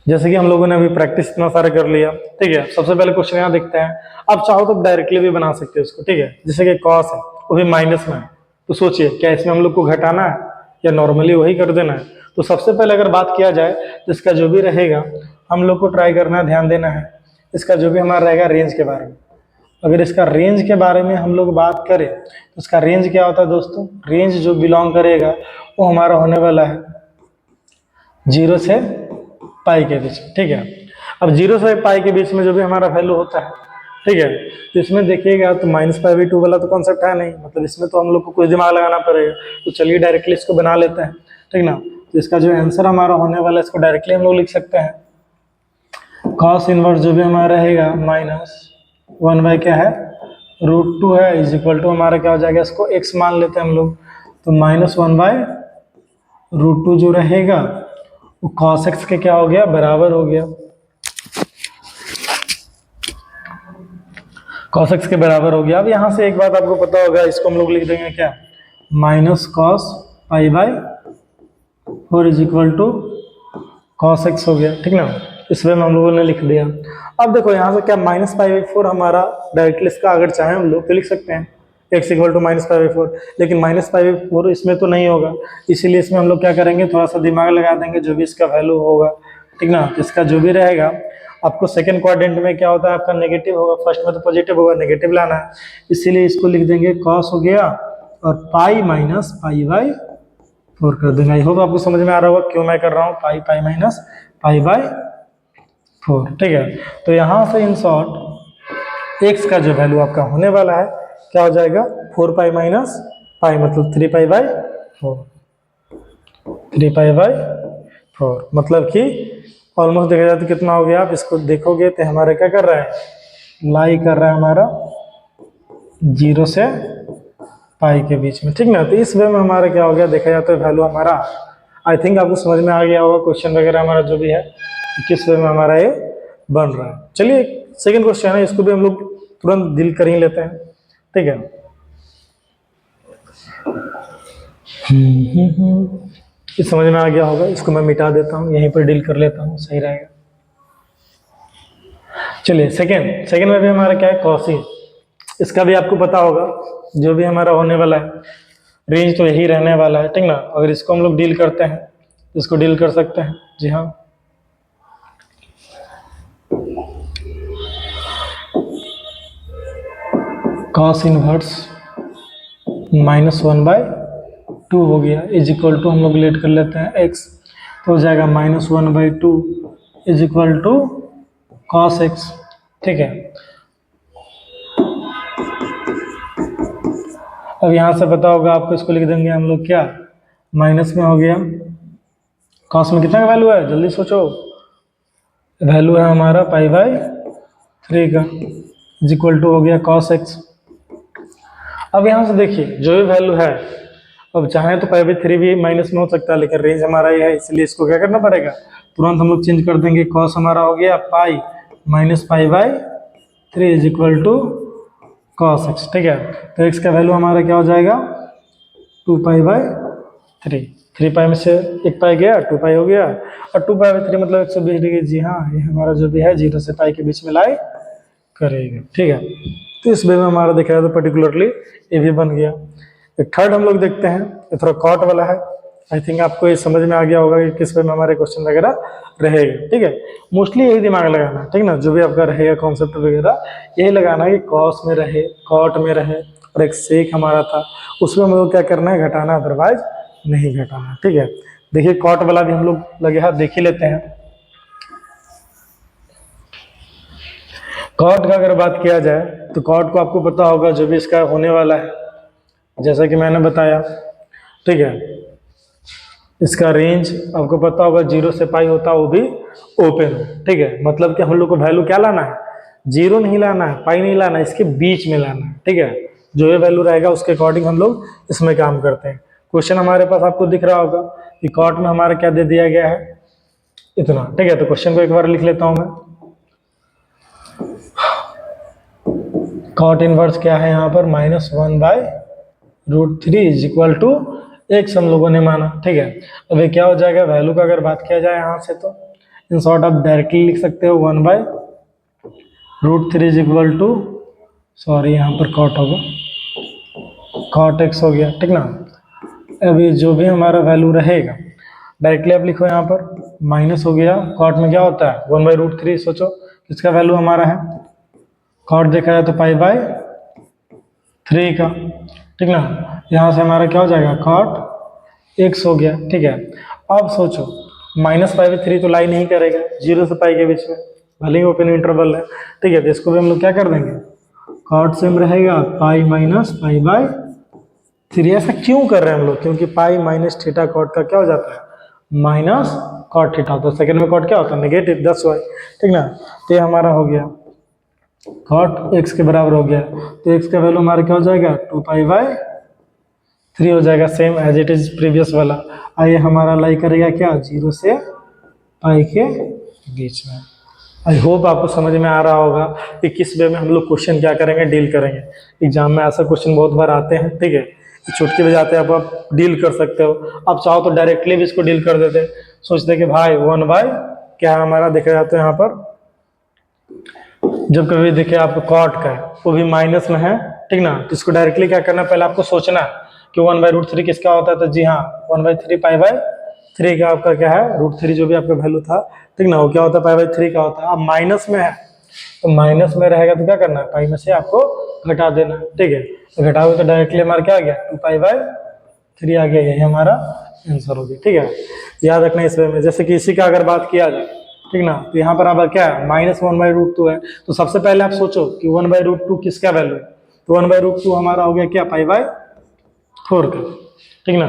जैसे कि हम लोगों ने अभी प्रैक्टिस इतना सारा कर लिया, ठीक है। सबसे पहले क्वेश्चन यहाँ देखते हैं। अब चाहो तो डायरेक्टली भी बना सकते हो इसको, ठीक है। जैसे कि कॉस है, वो भी माइनस में है, तो सोचिए क्या इसमें हम लोग को घटाना है या नॉर्मली वही कर देना है। तो सबसे पहले अगर बात किया जाए तो इसका जो भी रहेगा हम लोग को ट्राई करना है, ध्यान देना है, इसका जो भी हमारा रहेगा रेंज के बारे में। अगर इसका रेंज के बारे में हम लोग बात करें तो इसका रेंज क्या होता है दोस्तों, रेंज जो बिलोंग करेगा वो हमारा होने वाला है 0 से पाई के बीच, ठीक है। अब 0 से पाई के बीच में जो भी हमारा वैल्यू होता है, ठीक है, तो इसमें देखिएगा तो -π/2 वाला तो कॉन्सेप्ट है नहीं, मतलब इसमें तो हम लोग को कुछ दिमाग लगाना पड़ेगा। तो चलिए डायरेक्टली इसको बना लेते हैं, ठीक ना। तो इसका जो आंसर हमारा होने वाला है इसको डायरेक्टली हम लोग लिख सकते हैं, कॉस इनवर्स जो भी हमारा रहेगा -1 क्या है, √2 है, इज इक्वल टू हमारा क्या हो जाएगा, इसको x मान लेते हैं हम लोग। तो -1/√2 जो रहेगा वो cos x के क्या हो गया, बराबर हो गया, cos x के बराबर हो गया। अब यहाँ से एक बात आपको पता होगा, इसको हम लोग लिख देंगे क्या, -cos π/4 is equal to cos x हो गया, ठीक ना। इस वे में हम लोगों ने लिख दिया। अब देखो यहाँ से क्या -π/4 हमारा डायरेक्टली इसका अगर चाहे हम लोग तो लिख सकते हैं x इक्वल टू -π/4, लेकिन -π/4 इसमें तो नहीं होगा, इसीलिए इसमें हम लोग क्या करेंगे, थोड़ा सा दिमाग लगा देंगे, जो भी इसका वैल्यू होगा, ठीक ना। इसका जो भी रहेगा आपको सेकंड क्वाड्रेंट में क्या होता है आपका नेगेटिव होगा, फर्स्ट में तो पॉजिटिव होगा, नेगेटिव लाना है, इसीलिए इसको लिख देंगे cos हो गया और पाई माइनस π/4 कर देंगे। आई होप आपको समझ में आ रहा होगा क्यों मैं कर रहा हूँ पाई π-4, ठीक है। तो यहाँ से इन शॉर्ट x का जो वैल्यू आपका होने वाला है क्या हो जाएगा, 4π - π मतलब 3π/4, 3π/4 मतलब कि ऑलमोस्ट देखा जाए तो कितना हो गया, आप इसको देखोगे तो हमारा क्या कर रहा है, लाई कर रहा है हमारा 0 से पाई के बीच में, ठीक ना। तो इस वे में हमारा क्या हो गया, देखा जाए तो वैल्यू हमारा, आई थिंक आपको समझ में आ गया होगा क्वेश्चन वगैरह हमारा जो भी है किस वे में हमारा ये बन रहा है। चलिए सेकंड क्वेश्चन है, इसको भी हम लोग तुरंत डील कर ही लेते हैं, ठीक है। ये समझ में आ गया होगा, इसको मैं मिटा देता हूँ, यहीं पर डील कर लेता हूँ, सही रहेगा। चलिए सेकंड में भी हमारा क्या है, कॉसिन। इसका भी आपको पता होगा जो भी हमारा होने वाला है रेंज तो यही रहने वाला है, ठीक ना। अगर इसको हम लोग डील करते हैं, इसको डील कर सकते हैं, जी हाँ। कॉस इनवर्स -1/2 हो गया, इज इक्वल टू हम लोग लेट कर लेते हैं x, तो हो जाएगा -1/2 is equal to cos x, ठीक है। अब यहाँ से पता होगा आपको, इसको लिख देंगे हम लोग क्या, माइनस में हो गया, कॉस में कितना का वैल्यू है, जल्दी सोचो, वैल्यू है हमारा π/3 का, इज इक्वल टू हो गया कॉस x। अब यहाँ से देखिए जो भी वैल्यू है, अब चाहे तो π/3 भी माइनस में हो सकता है, लेकिन रेंज हमारा ये है, इसलिए इसको क्या करना पड़ेगा, तुरंत हम लोग चेंज कर देंगे। कॉस हमारा हो गया pi minus π/3 is equal to cos x, ठीक है। तो x का वैल्यू हमारा क्या हो जाएगा, 2π/3, 3 पाई में से 1 पाई गया, 2 पाई हो गया, और 2π/3 मतलब 120 डिग्री, जी हाँ, ये हमारा जो भी है 0 से पाई के बीच में लाई करेगा, ठीक है। तो इस वे में हमारा देखा जाए तो पर्टिकुलरली ये भी बन गया। एक थर्ड हम लोग देखते हैं, ये थोड़ा कॉट वाला है, आई थिंक आपको ये समझ में आ गया होगा कि किस वे में हमारे क्वेश्चन वगैरह रहेगा, ठीक है। मोस्टली यही दिमाग लगाना, ठीक ना, जो भी आपका रहेगा कॉन्सेप्ट वगैरह यही लगाना है कि कॉस में रहे, कॉट में रहे, और एक सेक हमारा था उसमें हम लोग क्या करना है, घटाना, अदरवाइज नहीं घटाना, ठीक है। देखिए कॉट वाला भी हम लोग लगे हाथ देख ही लेते हैं। कॉट का अगर बात किया जाए तो कॉट को आपको पता होगा जो भी इसका होने वाला है, जैसा कि मैंने बताया, ठीक है। इसका रेंज आपको पता होगा 0 से पाई होता है, वो भी ओपन हो, ठीक है। मतलब कि हम लोग को वैल्यू क्या लाना है, 0 नहीं लाना है, पाई नहीं लाना है, इसके बीच में लाना है, ठीक है। जो ये वैल्यू रहेगा उसके अकॉर्डिंग हम लोग इसमें काम करते हैं। क्वेश्चन हमारे पास आपको दिख रहा होगा कि कॉट में हमारा क्या दे दिया गया है, इतना, ठीक है। तो क्वेश्चन को एक बार लिख लेता हूं मैं। कॉट इनवर्स क्या है यहाँ पर, -1/√3 इज इक्वल टू x हम लोगों ने माना, ठीक है। अब ये क्या हो जाएगा, वैल्यू का अगर बात किया जाए यहाँ से तो इन शॉर्ट आप डायरेक्टली लिख सकते हो 1/√3 इज इक्वल टू, सॉरी यहाँ पर कॉट होगा, कॉट x हो गया, ठीक ना। अभी जो भी हमारा वैल्यू रहेगा डायरेक्टली आप लिखो यहाँ पर, माइनस हो गया, कॉट में क्या होता है 1/√3, सोचो किसका वैल्यू हमारा है, कॉट देखा जाए तो π/3 का, ठीक ना। यहाँ से हमारा क्या हो जाएगा, कॉट x हो गया, ठीक है। अब सोचो -π/3 तो लाई नहीं करेगा 0 से पाई के बीच में, भले ही ओपन इंटरवल है, ठीक है। तो इसको भी हम लोग क्या कर देंगे, कॉट सेम रहेगा पाई माइनस π/3। ऐसा क्यों कर रहे हैं हम लोग, क्योंकि पाई माइनस थीटा कॉट का क्या हो जाता है, माइनस कॉट थीटा होता है। सेकंड में कॉट क्या होता है, नेगेटिव 10y, ठीक ना। तो ये हमारा हो गया कॉट x के बराबर हो गया, तो x का वैल्यू हमारा क्या हो जाएगा, 2π/3 हो जाएगा, same as it is previous वाला। आइए हमारा लाई करेगा क्या, 0 से पाई के बीच में। आई होप आपको समझ में आ रहा होगा कि किस वे में हम लोग क्वेश्चन क्या करेंगे, डील करेंगे। एग्जाम में ऐसा क्वेश्चन बहुत बार आते हैं, ठीक है, चुटकी बजाते हैं आप डील कर सकते हो। आप चाहो तो डायरेक्टली भी इसको डील कर देते, सोचते कि भाई 1/ क्या हमारा देखा जाता है यहाँ पर, जब कभी देखिए आपको कॉट का है वो भी माइनस में है, ठीक ना। तो इसको डायरेक्टली क्या करना, पहले आपको सोचना कि 1/√3 किसका होता है, तो जी हाँ 1/3 π/3 का आपका क्या है, √3 जो भी आपका वैल्यू था, ठीक ना, वो क्या होता है π/3 का होता है। अब माइनस में है तो माइनस में रहेगा तो क्या करना है, पाई में से आपको घटा देना, ठीक है। तो घटाओगे तो डायरेक्टली हमारा क्या आ गया, 2π/3 आ गया, यही हमारा आंसर हो गया, ठीक है। याद रखना इस वे में, जैसे कि इसी का अगर बात किया जाए, ठीक ना, तो यहाँ पर आप क्या है, -1/√2 है, तो सबसे पहले आप सोचो कि 1/√2 किसका वैल्यू है, तो 1/√2 हमारा हो गया क्या, π/4 का, ठीक ना।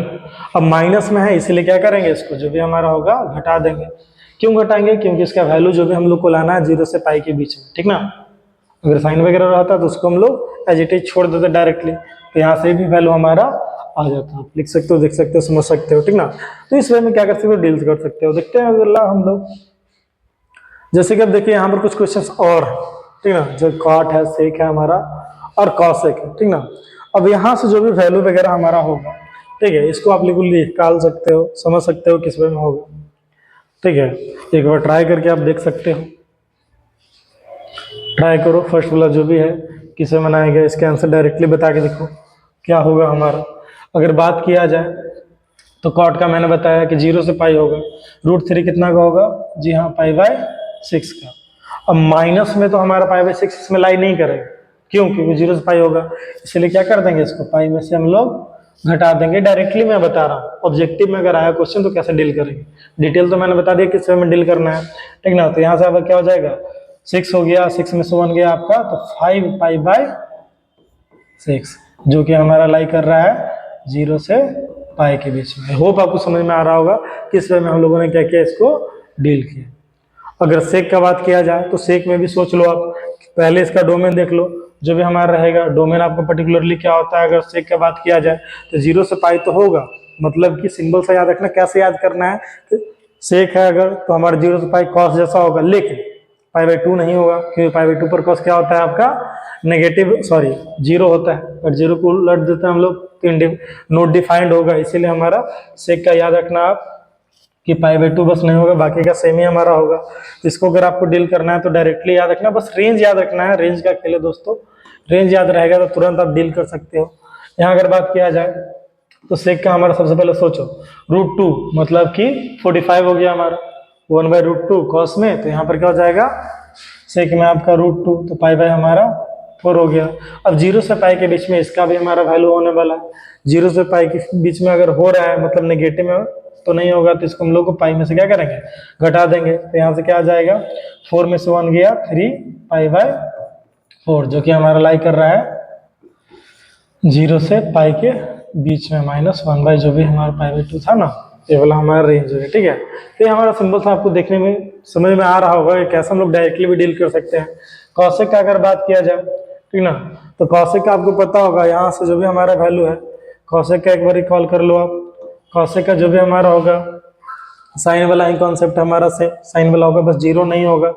अब माइनस में है इसीलिए क्या करेंगे, इसको जो भी हमारा होगा घटा देंगे, क्यों घटाएंगे? क्योंकि इसका वैल्यू जो भी हम लोग को लाना है 0 से पाई के बीच में, ठीक ना। अगर साइन वगैरह रहता तो उसको हम लोग एज इट इज छोड़ देते डायरेक्टली, तो यहाँ से भी वैल्यू हमारा आ जाता। आप लिख सकते हो, देख सकते हो, समझ सकते हो, ठीक ना। तो इस वे में क्या कर सकते हो, डील कर सकते हो। देखते हैं अगला हम लोग, जैसे कि अब देखिए यहाँ पर कुछ क्वेश्चंस और, ठीक ना, जो कॉट है, सेक है हमारा, और कॉसेक है, ठीक ना। अब यहाँ से जो भी वैल्यू वगैरह हमारा होगा, ठीक है, इसको आप निकाल सकते हो, समझ सकते हो किस वे में होगा, ठीक है। एक बार ट्राई करके आप देख सकते हो, ट्राई करो फर्स्ट वाला जो भी है किसे बनाया गया, इसके आंसर डायरेक्टली बता के देखो क्या होगा हमारा। अगर बात किया जाए तो कॉट का मैंने बताया कि 0 से पाई होगा, √3 कितना का होगा, जी हाँ, पाई/6 का। अब माइनस में तो हमारा पाई/6 इसमें लाई नहीं करेगा, क्यों? क्योंकि 0 से पाई होगा, इसलिए क्या कर देंगे, इसको पाई में से हम लोग घटा देंगे। डायरेक्टली मैं बता रहा हूँ, ऑब्जेक्टिव में अगर आया क्वेश्चन तो कैसे डील करेंगे, डिटेल तो मैंने बता दिया किस वे में डील करना है, ठीक ना। तो यहाँ से अब क्या हो जाएगा, 6 हो गया, 6 में से 1 गया आपका, तो 5 पाई/6, जो कि हमारा लाई कर रहा है 0 से पाई के बीच में। होप आपको समझ में आ रहा होगा किस वे में हम लोगों ने क्या किया, इसको डील किया। अगर सेक का बात किया जाए तो सेक में भी सोच लो आप, पहले इसका डोमेन देख लो, जो भी हमारा रहेगा डोमेन आपको पर्टिकुलरली क्या होता है। अगर सेक का बात किया जाए तो 0 से पाई तो होगा, मतलब कि सिंबल से याद रखना, कैसे याद करना है, सेक है अगर तो हमारा 0 से पाई कॉस जैसा होगा, लेकिन पाई/2 नहीं होगा, क्योंकि पाई/2 पर कॉस क्या होता है आपका, नेगेटिव, सॉरी 0 होता है, और 0 को उलट देते हैं हम लोग तो नोट डिफाइंड होगा, इसीलिए हमारा सेक का याद रखना आप कि पाई/2 बस नहीं होगा, बाकी का सेम ही हमारा होगा। इसको अगर आपको डील करना है तो डायरेक्टली याद रखना, बस रेंज याद रखना है, रेंज का खेल है दोस्तों, रेंज याद रहेगा तो तुरंत आप डील कर सकते हो। यहाँ अगर बात किया जाए तो सेक का हमारा सबसे पहले सोचो, √2 मतलब कि 45 हो गया हमारा, 1/√2 कॉस में, तो यहाँ पर क्या हो जाएगा, सेक में आपका √2, तो पाई हमारा 4 हो गया। अब 0 से पाई के बीच में इसका भी हमारा वैल्यू होने वाला है, 0 से पाई के बीच में अगर हो रहा है मतलब नेगेटिव में तो नहीं होगा, तो इसको हम लोग को पाई में से क्या करेंगे, घटा देंगे। तो यहाँ से क्या आ जाएगा, 4 में से 1 गया, 3 पाई/4, जो कि हमारा लाई कर रहा है 0 से पाई के बीच में, -1 जो भी हमारा पाई/2 था ना, ये वाला हमारा रेंज है, ठीक है। तो ये हमारा सिंबल था, आपको देखने में समझ में आ रहा होगा कि कैसे हम लोग डायरेक्टली भी डील कर सकते हैं। कॉसेक का अगर बात किया जाए, ठीक ना, तो कॉसेक का आपको पता होगा, यहाँ से जो भी हमारा वैल्यू है, कॉसेक का एक बार रिकॉल कर लो आप, कॉसेक का जो भी हमारा होगा, साइन वाला ही कॉन्सेप्ट हमारा से साइन वाला होगा, बस 0 नहीं होगा।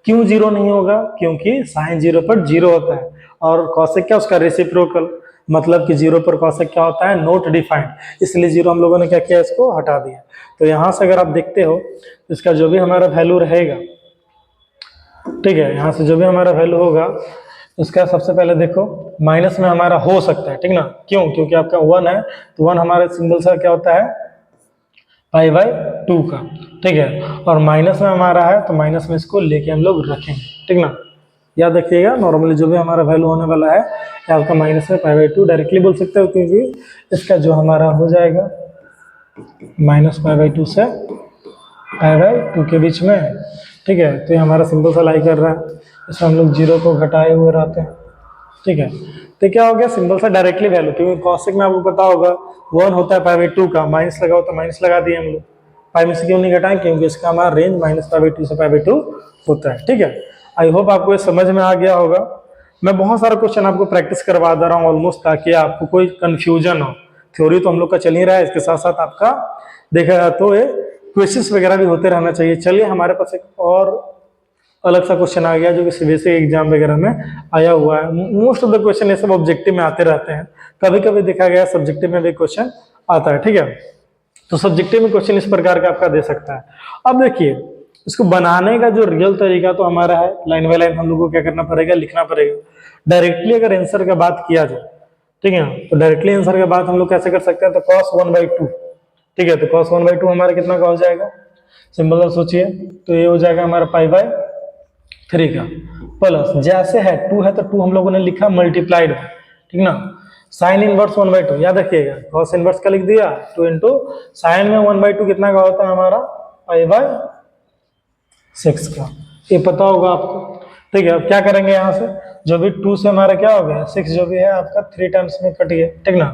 क्यों 0 नहीं होगा, क्योंकि साइन 0 पर 0 होता है, और कॉसेक क्या, उसका रेसिप्रोकल, मतलब कि 0 पर कॉसेक क्या होता है, नोट डिफाइंड, इसलिए 0 हम लोगों ने क्या किया, इसको हटा दिया। तो यहाँ से अगर आप देखते हो इसका जो भी हमारा वैल्यू रहेगा, ठीक है, यहाँ से जो भी हमारा वैल्यू होगा उसका सबसे पहले देखो माइनस में हमारा हो सकता है, ठीक ना, क्यों, क्योंकि आपका 1 है, तो 1 हमारे सिंबल से क्या होता है, पाई/2 का, ठीक है, और माइनस में हमारा है तो माइनस में इसको लेके हम लोग रखेंगे, ठीक ना। याद रखिएगा, नॉर्मली जो भी हमारा वैल्यू होने वाला है आपका माइनस में पाई/2 डायरेक्टली बोल सकते हो, क्योंकि इसका जो हमारा हो जाएगा -पाई/2 से पाई/2 के बीच में, ठीक है। तो ये हमारा सिंबल सा लाई कर रहा है, इसमें हम लोग 0 को घटाए हुए रहते हैं, ठीक है। तो क्या हो गया, सिंबल से डायरेक्टली वैल्यू, क्योंकि कॉसेक में आपको पता होगा 1 होता है पाई/2 का, माइनस लगा होता है, माइनस लगा दिए हम लोग, पाई में से क्यों नहीं घटाएं, क्योंकि इसका हमारा रेंज -पाई/2 से पाई/2 होता है, ठीक है। आई होप आपको ये समझ में आ गया होगा। मैं बहुत सारा क्वेश्चन आपको प्रैक्टिस करवा दे रहा हूँ ऑलमोस्ट, ताकि आपको कोई कंफ्यूजन हो। थ्योरी तो हम लोग का चल ही रहा है, इसके साथ साथ आपका देखा जाए तो ये क्वेश्चंस वगैरह भी होते रहना चाहिए। चलिए, हमारे पास एक और अलग सा क्वेश्चन आ गया जो कि सीबीएसई एग्जाम वगैरह में आया हुआ है। मोस्ट ऑफ द क्वेश्चन ये सब ऑब्जेक्टिव में आते रहते हैं, कभी कभी देखा गया सब्जेक्टिव में भी क्वेश्चन आता है, ठीक है। तो सब्जेक्टिव में क्वेश्चन इस प्रकार का आपका दे सकता है। अब देखिए, इसको बनाने का जो रियल तरीका तो हमारा है, लाइन बाय लाइन हम लोग को क्या करना पड़ेगा, लिखना पड़ेगा। डायरेक्टली अगर आंसर का बात किया जाए, ठीक है, तो डायरेक्टली आंसर का बात हम लोग कैसे कर सकते हैं, तो cos 1/2, ठीक है, तो cos 1/2 हमारा कितना का हो जाएगा, सिंपल सा सोचिए, तो ये हो जाएगा हमारा पाई/3 का, प्लस जैसे है 2 है तो 2 हम लोगों ने लिखा मल्टीप्लाइड, ठीक ना, साइन इनवर्स 1/2, याद रखिएगा, cos इनवर्स का लिख दिया, 2 इंटू साइन में 1/2 कितना का होता है हमारा, पाई/6 का, ये पता होगा आपको, ठीक है। अब क्या करेंगे, यहाँ से जो भी 2 से हमारा क्या हो गया, 6 जो भी है आपका 3 टाइम्स में कट गया, ठीक ना,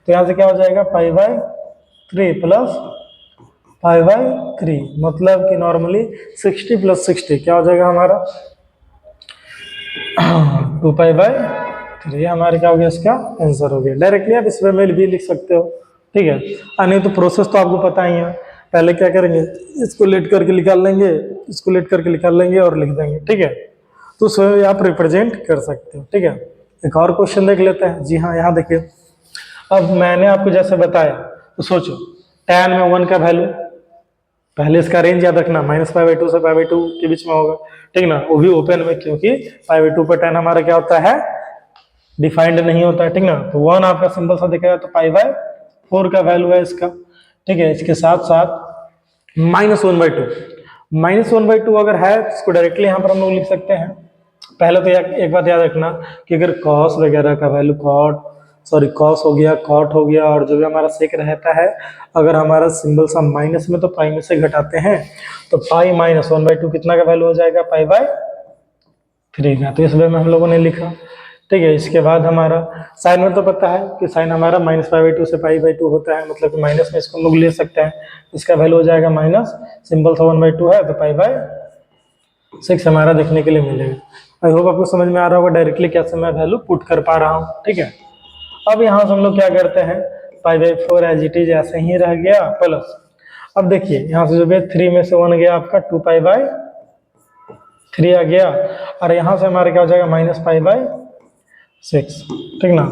तो यहाँ से क्या हो जाएगा, पाई/3 प्लस π/3, मतलब कि नॉर्मली 60 + 60 क्या हो जाएगा हमारा 2π/3। हमारे क्या हो गया, इसका आंसर हो गया। डायरेक्टली आप इस वे में भी लिख सकते हो, ठीक है। नहीं तो प्रोसेस तो आपको पता ही है, पहले क्या करेंगे, इसको लेट करके निकाल लेंगे, इसको लेट करके निकाल लेंगे और लिख देंगे, ठीक है। तो उसमें आप रिप्रेजेंट कर सकते हो, ठीक है। एक और क्वेश्चन देख लेते हैं। जी हाँ, यहाँ देखिए, अब मैंने आपको जैसे बताया, तो सोचो tan में 1 का वैल्यू, पहले इसका रेंज याद रखना, -π/2 से π/2 के बीच में होगा, ठीक ना, वो भी ओपन में, क्योंकि π/2 पर tan हमारा क्या होता है, डिफाइंड नहीं होता है, ठीक ना। तो 1 आपका सिंपल सा दिखेगा, तो π/4 का वैल्यू है इसका, ठीक है। इसके साथ साथ -1/2 अगर है तो इसको डायरेक्टली यहाँ पर हम लोग लिख सकते हैं। पहले तो एक बात याद रखना कि अगर कॉस वगैरह का वैल्यू कॉस हो गया, कॉट हो गया, और जो भी हमारा सेक रहता है, अगर हमारा सिंबल सा माइनस में, तो पाई में से घटाते हैं, तो पाई -1/2 कितना का वैल्यू हो जाएगा, π/3 का। तो इस वे में हम लोगों ने लिखा, ठीक है। इसके बाद हमारा साइन में तो पता है कि साइन हमारा -π/2 से π/2 होता है, मतलब कि माइनस में इसको हम लोग ले सकते हैं, इसका वैल्यू हो जाएगा माइनस, सिंपल सा 1/2 है, तो π/6 हमारा देखने के लिए मिलेगा। आई होप आपको समझ में आ रहा होगा डायरेक्टली कैसे मैं वैल्यू पुट कर पा रहा हूँ, ठीक है। अब यहाँ से हम लोग क्या करते हैं, π/4 एज इट इज ऐसे ही रह गया, प्लस अब देखिए यहाँ से जो भी 3 में से 1 गया आपका 2π/3 आ गया, और यहाँ से हमारा क्या हो जाएगा -π/6, ठीक ना।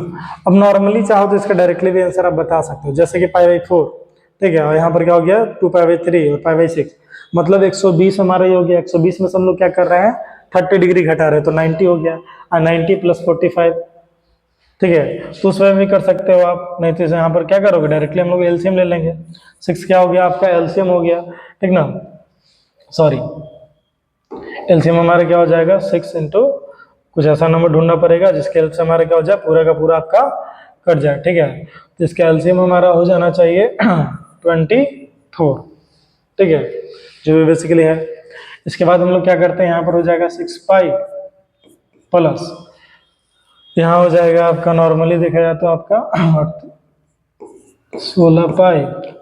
अब नॉर्मली चाहो तो इसका डायरेक्टली भी आंसर आप बता सकते हो, जैसे कि π/4, ठीक है, और यहाँ पर क्या हो गया 2π/3 और π/6, मतलब 120 हमारा ये हो गया। 120 में से हम लोग क्या कर रहे हैं, 30 डिग्री घटा रहे हैं, तो 90 हो गया, और 90 + 45, ठीक है। तो उस वे में भी कर सकते हो आप, नहीं तो यहाँ पर क्या करोगे, डायरेक्टली हम लोग एलसीएम ले लेंगे। 6 क्या हो गया आपका, एलसीएम हो गया, ठीक ना, सॉरी, एलसीएम हमारा क्या हो जाएगा 6 इंटू कुछ ऐसा नंबर ढूंढना पड़ेगा जिसके हेल्प से हमारा क्या हो जाए, पूरा का पूरा आपका कट जाए, ठीक है। तो इसका एलसीएम हमारा हो जाना चाहिए 24, ठीक है, जो भी बेसिकली है। इसके बाद हम लोग क्या करते हैं, यहाँ पर हो जाएगा 6π प्लस, यहाँ हो जाएगा आपका नॉर्मली देखा जाए तो आपका 16π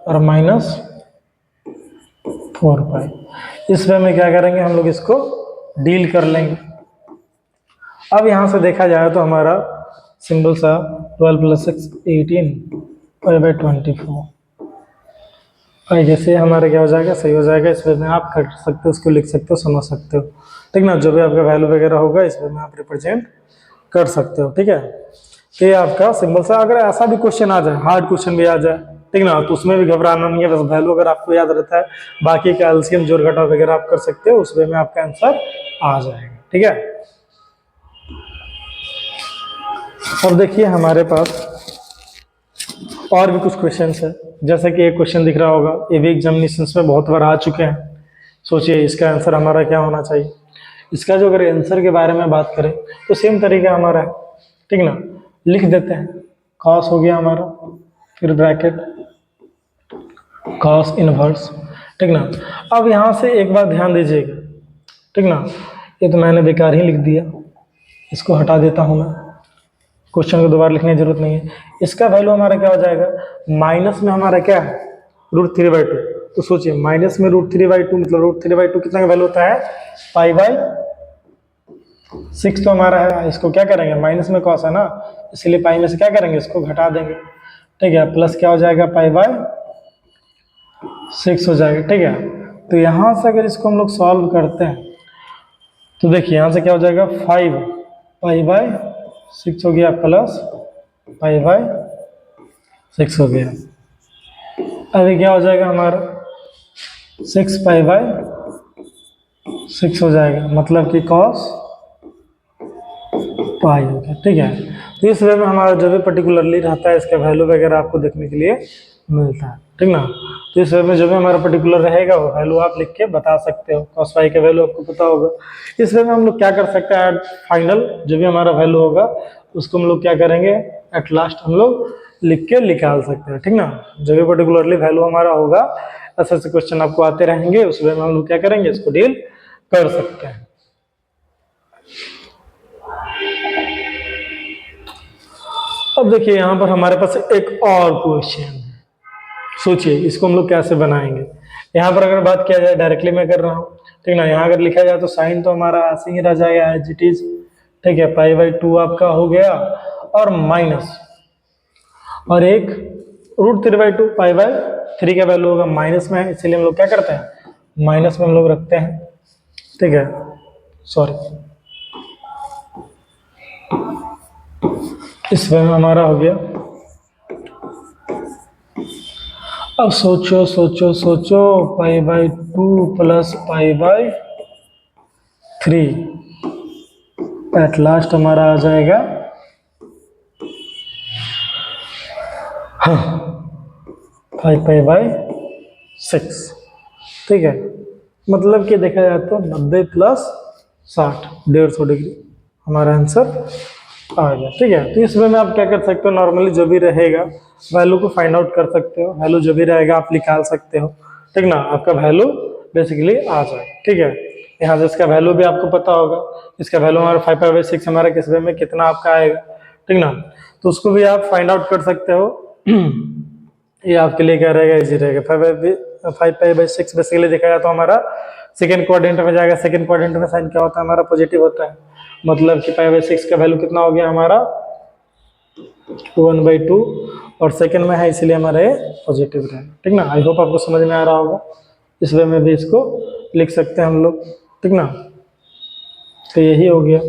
और -4π। इस वे में क्या करेंगे, हम लोग इसको डील कर लेंगे। अब यहाँ से देखा जाए तो हमारा सिंबल सा 12 + 6 18 π/24, और जैसे हमारा क्या हो जाएगा, सही हो जाएगा। इस वे में आप कर सकते हो, उसको लिख सकते हो, समझ सकते हो, ठीक ना। जो भी आपका वैल्यू वगैरह होगा इस वे में आप रिप्रेजेंट कर सकते हो, ठीक है। तो ये आपका सिंबल सा, अगर ऐसा भी क्वेश्चन आ जाए, हार्ड क्वेश्चन भी आ जाए, ठीक ना, तो उसमें भी घबराना नहीं है, बस वैल्यू अगर आपको याद रहता है, बाकी का एलसीएम जोड़ घटाव वगैरह आप कर सकते हो, उस वे में आपका आंसर आ जाएगा, ठीक है। अब देखिए हमारे पास और भी कुछ क्वेश्चंस है, जैसे कि एक क्वेश्चन दिख रहा होगा, ये भी एग्जामिनेशन में बहुत बार आ चुके हैं। सोचिए इसका आंसर हमारा क्या होना चाहिए। इसका जो अगर आंसर के बारे में बात करें तो सेम तरीका हमारा है, ठीक ना, लिख देते हैं, कॉस हो गया हमारा, फिर ब्रैकेट कॉस इनवर्स, ठीक ना। अब यहाँ से एक बात ध्यान दीजिएगा, ठीक ना, ये तो मैंने बेकार ही लिख दिया, इसको हटा देता हूँ मैं, क्वेश्चन को दोबारा लिखने की जरूरत नहीं है। इसका वैल्यू हमारा क्या हो जाएगा, माइनस में हमारा क्या है √3/2, तो सोचिए माइनस में √3/2 मतलब √3/2 कितना का वैल्यू होता है, π/6 तो हमारा है। इसको क्या करेंगे, माइनस में कॉस है ना, इसलिए पाई में से क्या करेंगे, इसको घटा देंगे, ठीक है, प्लस क्या हो जाएगा π/6 हो जाएगा, ठीक है। तो यहाँ से अगर इसको हम लोग सॉल्व करते हैं तो देखिए यहाँ से क्या हो जाएगा, 5 π/6 हो गया प्लस π/6 हो गया। अभी क्या हो जाएगा हमारा 6 π/6 हो जाएगा, मतलब कि cos पाई हो गया, ठीक है। तो इस वे में हमारा जो भी पर्टिकुलरली रहता है, इसका वैल्यू वगैरह आपको देखने के लिए मिलता है, ठीक ना। तो इस वे में जो भी हमारा पर्टिकुलर रहेगा वो वैल्यू आप लिख के बता सकते हो, cos पाई का वैल्यू आपको पता होगा। इस वे में हम लोग क्या कर सकते हैं, फाइनल जो भी हमारा वैल्यू होगा उसको हम लोग क्या करेंगे, एट लास्ट हम लोग लिख के निकाल सकते हैं, ठीक ना। जो भी पर्टिकुलरली वैल्यू हमारा होगा, ऐसे ऐसे क्वेश्चन आपको आते रहेंगे, उस वे में हम लोग क्या करेंगे, इसको डील कर सकते हैं। अब देखिए यहाँ पर हमारे पास एक और क्वेश्चन है, सोचिए इसको हम लोग कैसे बनाएंगे। यहाँ पर अगर बात किया जाए डायरेक्टली मैं कर रहा हूँ, ठीक ना, यहाँ अगर लिखा जाए तो साइन तो हमारा ऐसे ही रह जाएगा एज इट इज, ठीक है, पाई/2 आपका हो गया और माइनस, और एक √3/2, पाई/3 का वैल्यू होगा माइनस में है, इसीलिए हम लोग क्या करते हैं, माइनस में हम लोग रखते हैं, ठीक है, सॉरी, इस वे में हमारा हो गया। अब सोचो सोचो सोचो, पाई/2 प्लस पाई/3 एट लास्ट हमारा आ जाएगा, हाँ, 5π/6, ठीक है, मतलब कि देखा जाए तो 90 + 60, 150 डिग्री हमारा आंसर आ गया, ठीक है। तो इस वे में आप क्या कर सकते हो, नॉर्मली जो भी रहेगा वैल्यू को फाइंड आउट कर सकते हो, वैल्यू जो भी रहेगा आप निकाल सकते हो, ठीक ना, आपका वैल्यू बेसिकली आ जाए, ठीक है। यहाँ से इसका वैल्यू भी आपको पता होगा, इसका वैल्यू हमारा 5π/6 हमारा किस वे में कितना आपका आएगा, ठीक ना, तो उसको भी आप फाइंड आउट कर सकते हो। ये आपके लिए क्या रहेगा, इजी रहेगा। 5π/6 बेसिकली देखा जाए तो हमारा सेकेंड क्वाड्रेंट में जाएगा, सेकेंड क्वाड्रेंट में साइन क्या होता है, हमारा पॉजिटिव होता है, मतलब कि π/6 का वैल्यू कितना हो गया हमारा 1/2, और सेकेंड में है इसलिए हमारा ये पॉजिटिव रहेगा, ठीक ना। आई होप आपको समझ में आ रहा होगा, इस वे में भी इसको लिख सकते हैं हम लोग, ठीक ना। तो यही हो गया,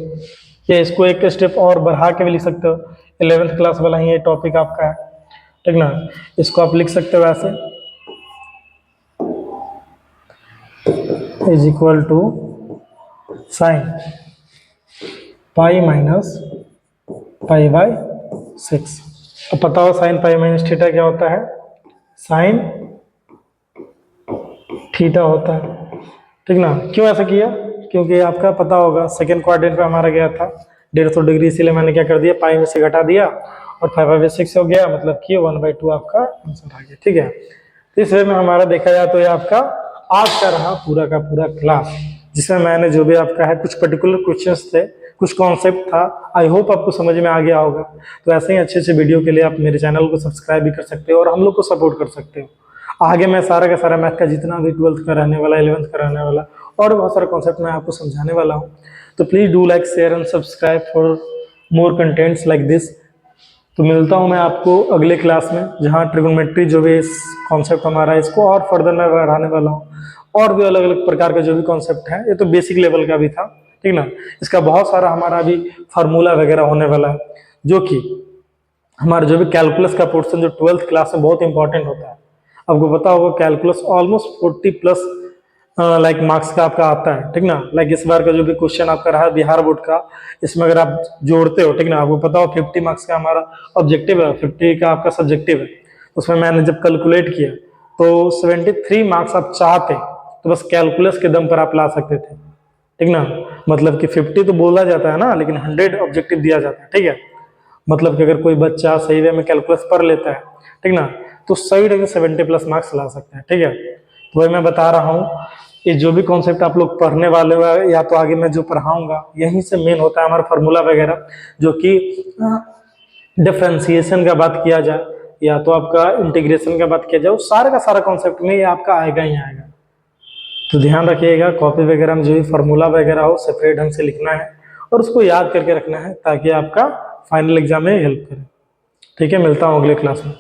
या इसको एक स्टेप और बढ़ा के भी लिख सकते हो, 11th क्लास वाला ही ये टॉपिक आपका है, ठीक ना। इसको आप लिख सकते हो ऐसे, is equal to sine pi minus π/6। अब पता हो साइन पाई माइनस थीटा क्या होता है, साइन थीटा होता है, ठीक ना। क्यों ऐसा किया, क्योंकि आपका पता होगा सेकेंड क्वाड्रेंट पे हमारा गया था 150 डिग्री, इसीलिए मैंने क्या कर दिया, पाई में से घटा दिया और 5/6 हो गया, मतलब कि 1/2 आपका आंसर आ गया, ठीक है। तो इस वे में हमारा देखा जाए तो ये आपका आज का रहा पूरा का पूरा क्लास, जिसमें मैंने जो भी आपका है कुछ पर्टिकुलर क्वेश्चंस थे, कुछ कॉन्सेप्ट था, आई होप आपको समझ में आ गया होगा। तो ऐसे ही अच्छे अच्छे वीडियो के लिए आप मेरे चैनल को सब्सक्राइब भी कर सकते हो और हम लोग को सपोर्ट कर सकते हो। आगे मैं सारा का सारा मैथ का जितना भी 12th का रहने वाला, 11th का रहने वाला और बहुत सारा कॉन्सेप्ट मैं आपको समझाने वाला हूँ। तो please do like, share and subscribe for more contents like this. तो मिलता हूँ मैं आपको अगले क्लास में, जहाँ ट्रिगोनोमेट्री जो भी इस कॉन्सेप्ट हमारा है इसको और फर्दर मैं बढ़ाने वाला हूँ, और भी अलग अलग प्रकार के जो भी कॉन्सेप्ट है, ये तो बेसिक लेवल का भी था, ठीक ना। इसका बहुत सारा हमारा भी फार्मूला वगैरह होने वाला है, जो कि हमारा जो भी कैलकुलस का पोर्शन जो 12th क्लास में बहुत इंपॉर्टेंट होता है। आपको पता होगा कैलकुलस ऑलमोस्ट 40+ लाइक मार्क्स का आपका आता है, ठीक ना। लाइक इस बार का जो भी क्वेश्चन आपका रहा बिहार बोर्ड का, इसमें अगर आप जोड़ते हो, ठीक ना, आपको पता हो 50 मार्क्स का हमारा ऑब्जेक्टिव है, 50 का आपका सब्जेक्टिव है। उसमें मैंने जब कैलकुलेट किया तो 73 मार्क्स आप चाहते तो बस कैलकुलस के दम पर आप ला सकते थे, ठीक ना। मतलब कि 50 तो बोला जाता है ना, लेकिन 100 ऑब्जेक्टिव दिया जाता है, ठीक है। मतलब कि अगर कोई बच्चा सही वे में कैलकुलस पढ़ लेता है, ठीक ना, तो सही ढंग से 70+ मार्क्स ला सकता है, ठीक है। तो वही मैं बता रहा हूँ, ये जो भी कॉन्सेप्ट आप लोग पढ़ने वाले हो या तो आगे मैं जो पढ़ाऊंगा, यहीं से मेन होता है हमारा फार्मूला वगैरह, जो कि डिफरेंशिएशन का बात किया जाए या तो आपका इंटीग्रेशन का बात किया जाए, सारा का सारा कॉन्सेप्ट में ये आपका आएगा ही आएगा। तो ध्यान रखिएगा, कॉपी वगैरह में जो भी फार्मूला वगैरह हो सेपरेट ढंग से लिखना है और उसको याद करके रखना है, ताकि आपका फाइनल एग्जाम में हेल्प करे, ठीक है। मिलता हूँ अगले क्लास में।